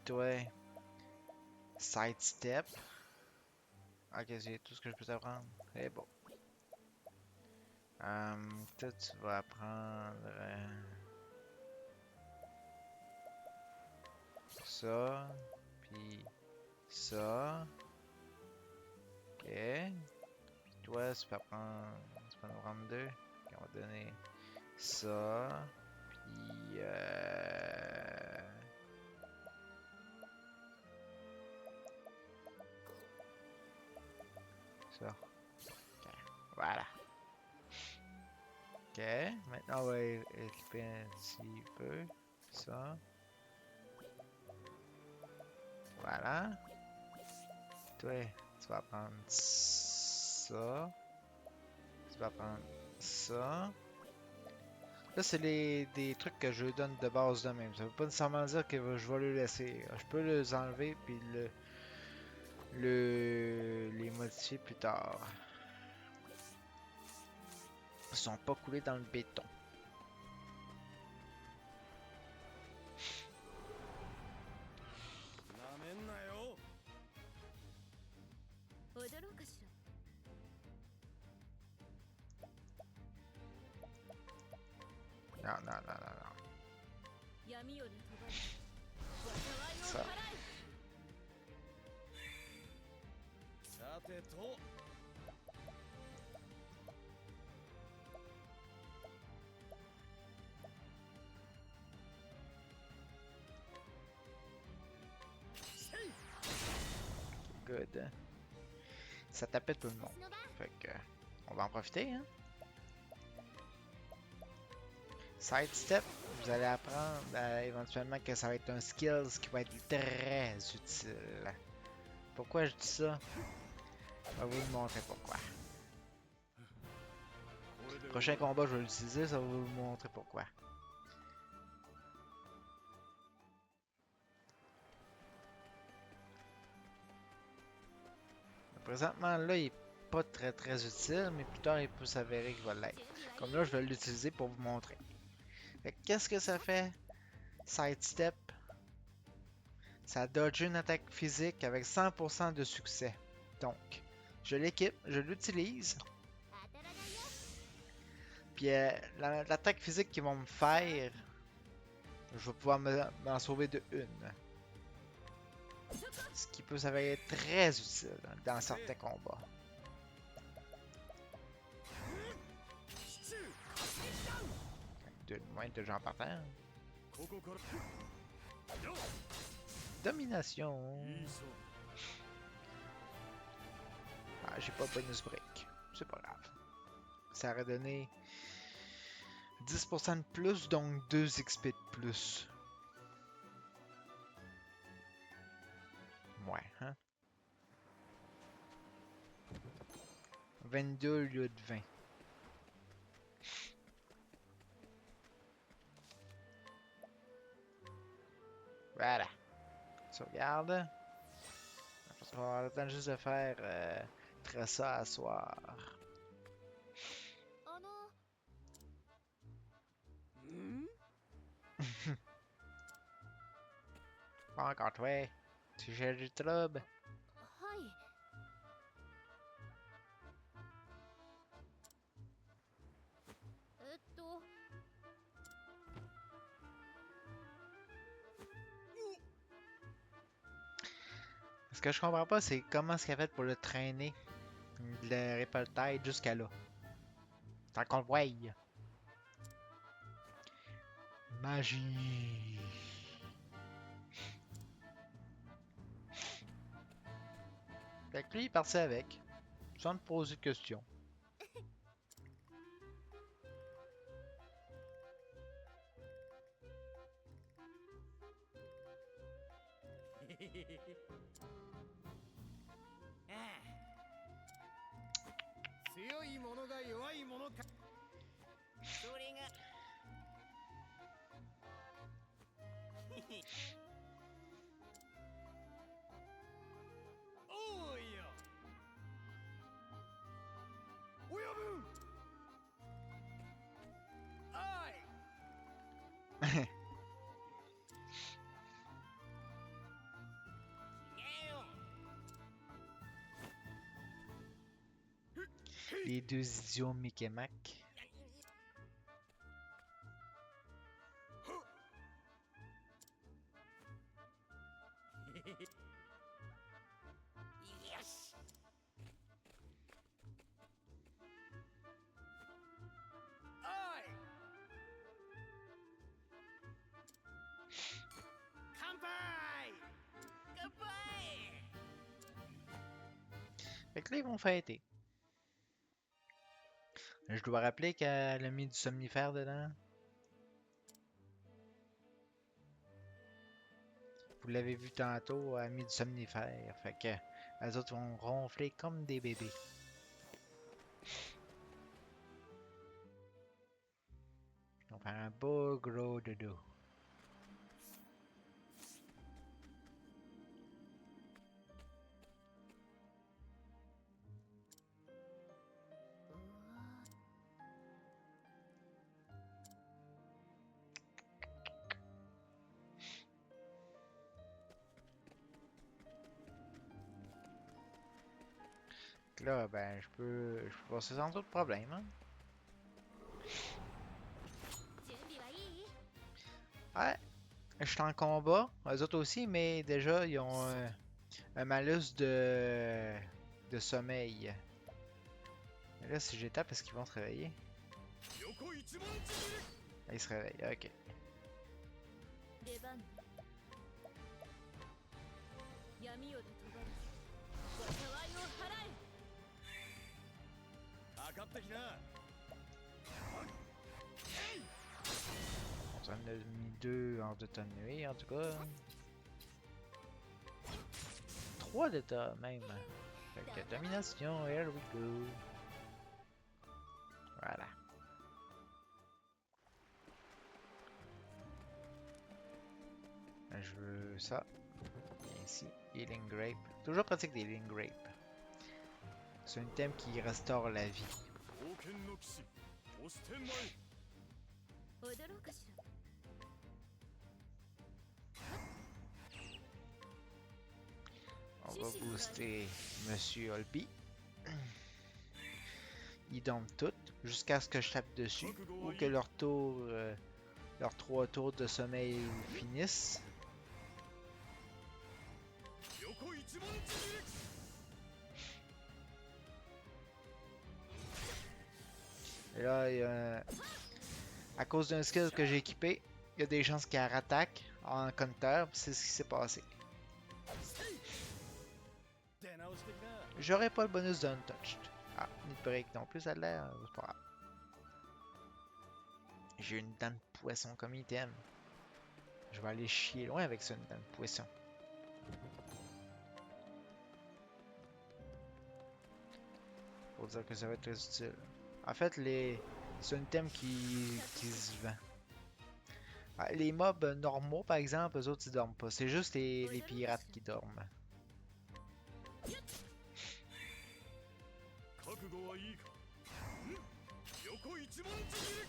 Toi, Sidestep. Ok, c'est tout ce que je peux t'apprendre. C'est bon. Toi, tu vas apprendre ça. Puis ça. Ok. Puis toi, tu peux apprendre. Tu peux en prendre deux. Ok, on va donner ça. Puis ça. Ok. Voilà. Ok. Maintenant, on va équiper un petit peu. Ça. Voilà. Toi, tu vas prendre ça. Tu vas prendre ça. Là, c'est des trucs que je donne de base de même. Ça veut pas nécessairement dire que je vais le laisser. Je peux les enlever puis les modifier plus tard. Ils sont pas coulés dans le béton. なめんなよ。踊ろうかしら。 Non, non, non, non, non. 闇夜飛ばし災いをさあ払さてと。せい。 Good. Ça tapait tout le monde. Fait que, on va en profiter, hein. Sidestep, vous allez apprendre éventuellement que ça va être un skills qui va être très utile. Pourquoi je dis ça? Je vais vous montrer pourquoi. これで Prochain combat, je vais l'utiliser, ça va vous montrer pourquoi. Présentement, là, il est pas très utile, mais plus tard, il peut s'avérer qu'il va l'être. Comme là, je vais l'utiliser pour vous montrer. Fait que qu'est-ce que ça fait? Sidestep. Ça dodge une attaque physique avec 100% de succès. Donc, je l'équipe, je l'utilise. Puis l'attaque physique qu'ils vont me faire, je vais pouvoir m'en sauver de une. Ce qui peut s'avérer très utile dans certains combats. シチュー。 De moins de gens par terre. ここから。よ。 Domination. いい勝負。 Ah, j'ai pas bonus break. C'est pas grave. Ça aurait donné 10% de plus, donc 2 XP de plus. Ouais, hein? 22 au lieu de 20. Voilà. Sauvegarde. On va avoir le temps juste de faire Tressa à soir. あの ん。 Pas encore toi. Tu cherches du trouble. はいCe que je comprends pas, c'est comment est-ce qu'elle a fait pour le traîner de le récolter jusqu'à là. Tant qu'on le voie. Magie. Fait que lui, il est parti avec, sans te poser de questions.ああ。強い者が弱い者か。それが。おうよ。親分。おい。 Les deux idiots Mick et Mac. Fait que là, ils vont fêter. Je dois rappeler qu'elle a mis du somnifère dedans. Vous l'avez vu tantôt, elle a mis du somnifère. Fait que les autres vont ronfler comme des bébés. faire un beau gros dodo. Là, ben, je peux passer sans trop de problème, hein. 準備はいい？ Ouais, je suis en combat, eux autres aussi, mais déjà, ils ont un malus de sommeil. Et là, si j'étape, est-ce qu'ils vont se réveiller? 横一文字切り Ah, ils se réveillent, ok. 出番ね。闇夜で飛ばず災いを払え。かかってきな On s'en a mis deux en détonné, en tout cas. Trois d'état, même. Fait que domination, here we go. Voilà. Je veux ça. Et ici, Healing Grape. Toujours pratique des Healing Grape. C'est un thème qui restaure la vie. 冒険の騎士押してまい踊ろうかしら。 On va booster Monsieur Olby. Ils dorment toutes jusqu'à ce que je tape dessus ou que leur tour, leurs 3 tours de sommeil finissent. 横一文字切り Et là, à cause d'un skill que j'ai équipé, il y a des chances qu'elle rattaque en counter. C'est ce qui s'est passé. 出直してきな J'aurais pas le bonus d'untouched. Ah, ni de break non plus, ça a l'air. C'est pas grave. J'ai une dent de poisson comme item. Je vais aller chier loin avec ça, une dent de poisson. Faut dire que ça va être très utile. En fait, c'est un item qui se vend. Ah, les mobs normaux, par exemple, eux autres, ils dorment pas. C'est juste les pirates qui dorment. 覚悟はいいかん横一文字切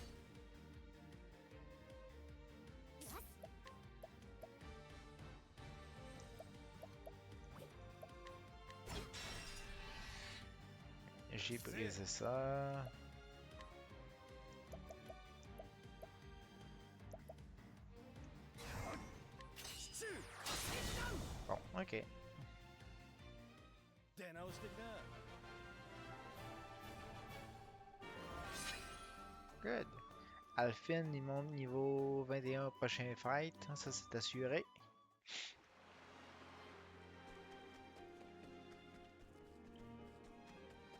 り J'ai brisé ça. Bon, ok. 出直してきな Good. Alphin, il monte niveau 21 au prochain fight. Ça, c'est assuré.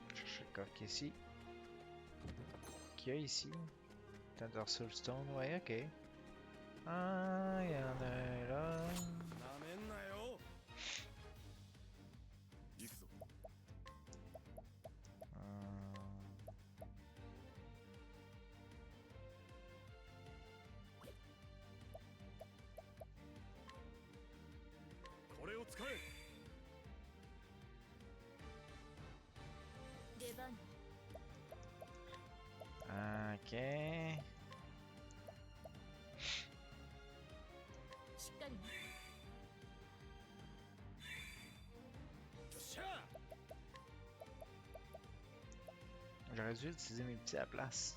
Je cherche le coffre ici. Qu'il y a ici? Thunder Soulstone, ouais, ok. Ah, il y en a un là. なめんなよ行くぞ これを使え 出番ね。 Ok. しっかりね。 よっしゃ J'aurais dû utiliser mes petits à la place.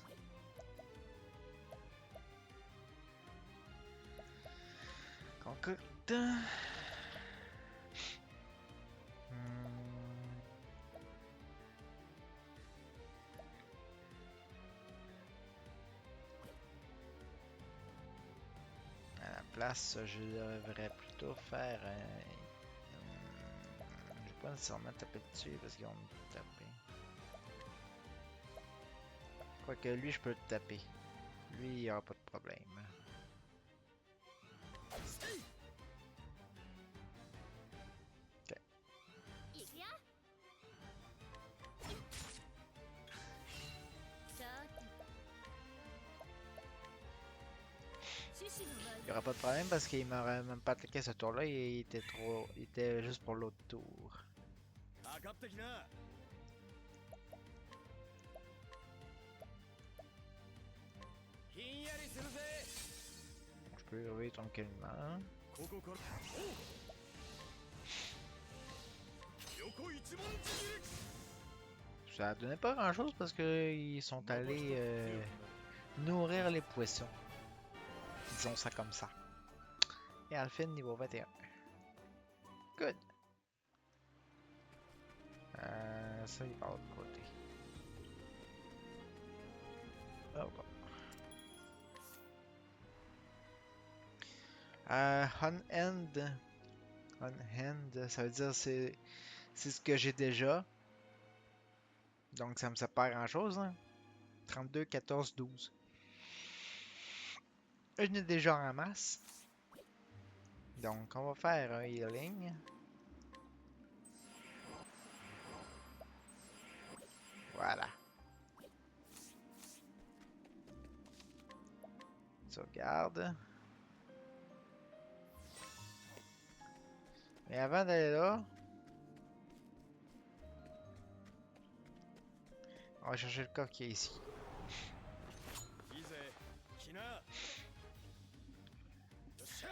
Concocte. À la place, je devrais plutôt faire un... Je vais pas nécessairement taper dessus parce qu'ils vont me taper. Quoique lui, je peux le taper. Lui, il n'y aura pas de problème. いくよ。さて。y aura pas de problème parce qu'il m'aurait même pas attaqué ce tour-là. Il était trop. Il était juste pour l'autre tour. かかってきな ひんやりするぜ Je peux réveiller tranquillement. ここからおう横一文字切り Ça donnait pas grand-chose parce que ils sont allés nourrir les poissons. Disons ça comme ça. Et Alphin niveau 21. Good. Ça, il va de l'autre côté. Oh, bon. On-hand. On-hand, ça veut dire c'est ce que j'ai déjà. Donc ça me sert pas à grand-chose. Hein. 32, 14, 12. Je n'ai déjà en masse. Donc on va faire un healing. Voilà. Sauvegarde. Mais avant d'aller là, on va chercher le coffre qui est ici. いいぜ来なよっしゃ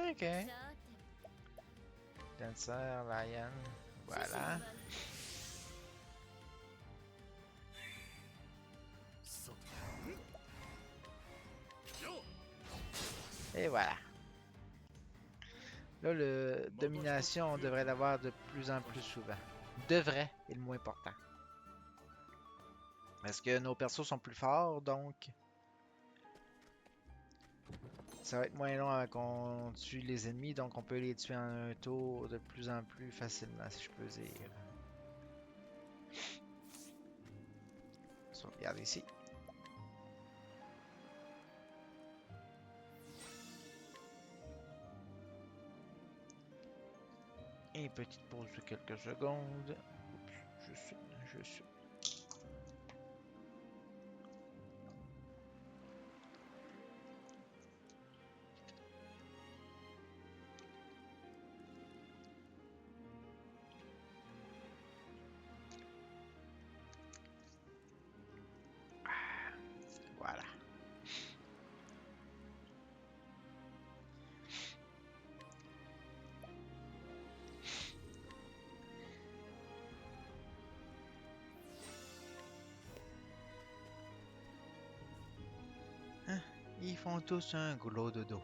Ok. さて Dancer, Lion. Voilà. さてよ Et voilà. Là, le domination, on devrait l'avoir de plus en plus souvent. Devrait est le moins important. Parce que nos persos sont plus forts, donc ça va être moins long avant qu'on tue les ennemis, donc on peut les tuer en un tour de plus en plus facilement, si je peux dire. Sauvegarde ici. Et petite pause de quelques secondes. Oups, je suis. Voilà. Hein, ils font tous un gros dodo.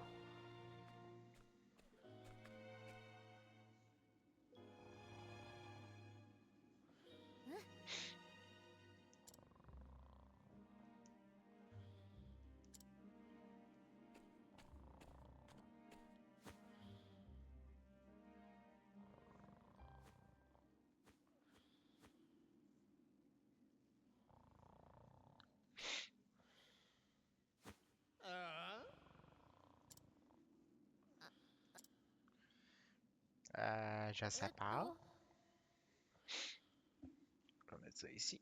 Je sais pas. On va mettre ça ici.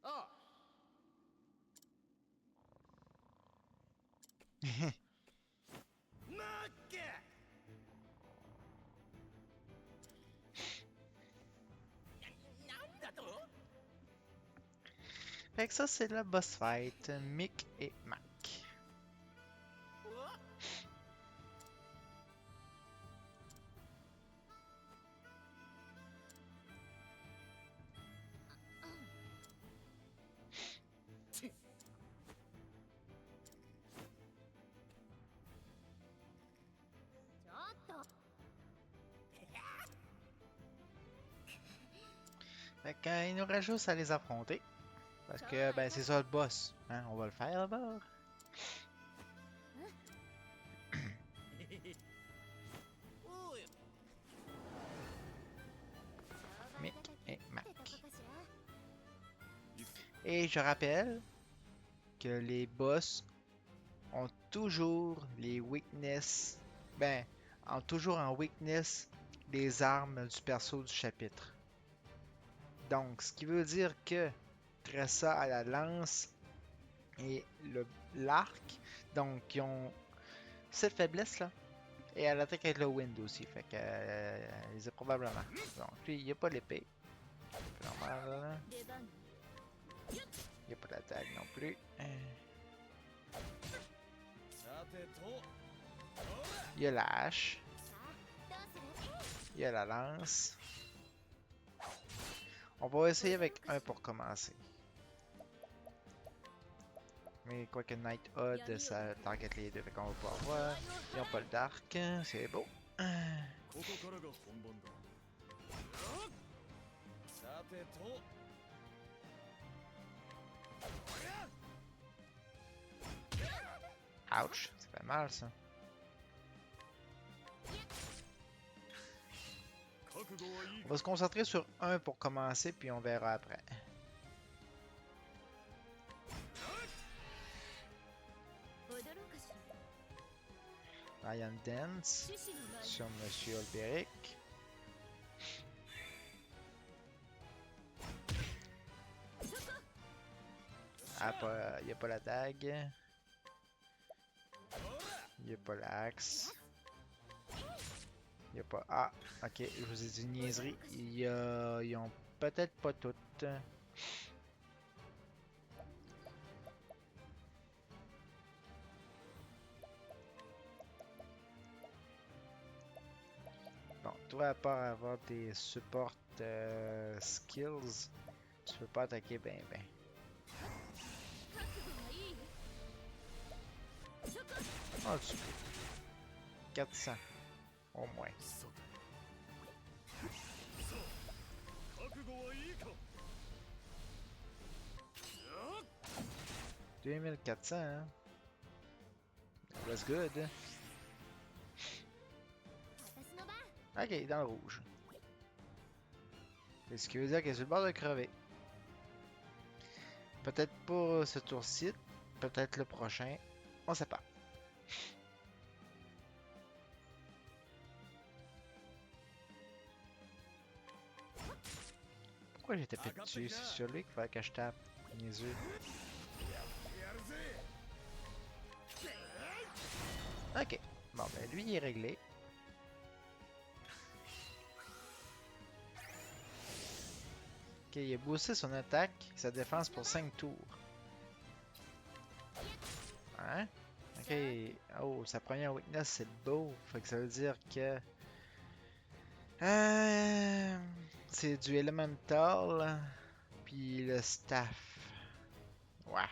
あ まっけ なんだと Fait que ça, c'est la boss fight. Mick et Mac. ちょっと Fait qu'il nous reste juste à les affronter. Parce que, ben, c'est ça le boss. Hein? On va le faire d'abord. Mick et Mac. Et je rappelle que les boss ont toujours les weakness, ben, ont toujours en weakness les armes du perso du chapitre. Donc, ce qui veut dire que Tressa a la lance et l'arc, donc ils ont cette faiblesse là. Et elle attaque avec le wind aussi, fait que ils ont probablement. Donc, lui, il n'y a pas l'épée. C'est normal, là. 出番 Il n'y a pas d'attaque non plus. さてと Il y a la hache. どうする Il y a la lance. On va essayer avec un pour commencer. Mais quoi que Night Odd, ça target les deux, fait qu'on va pouvoir voir. Ils n'ont pas le dark, c'est beau. ここからが本番ださてと Ouch, ça fait mal ça. 覚悟はいい On va se concentrer sur un pour commencer, puis on verra après. 踊ろうかしら Lion Dance 獅子の舞 sur Monsieur Olberic. Ah, il n'y a pas la dague. Il n'y a pas l'axe. Il n'y a pas... Ah, ok, je vous ai dit une niaiserie. Ils ont peut-être pas toutes. Bon, toi, à part avoir des support skills, tu peux pas attaquer ben ben. 覚悟はいいそこ Ah, tu peux. 400. Au moins. そうだ覚悟はいいか 2400, hein? That's good. 私の番 Ok, dans le rouge. C'est ce qui veut dire qu'elle est sur le bord de crever. Peut-être pas ce tour-ci, peut-être le prochain. On sait pas. Pourquoi j'ai tapé dessus? C'est sur lui qu'il fallait que je tape. Niaiseux. やるぜ Ok. Bon, ben lui, il est réglé. Ok, il a boosté son attaque et sa défense pour 5 tours. Hein? Ok. Oh, sa première weakness, c'est le bow. Fait que ça veut dire que... c'est du elemental. Puis le staff. Ouais.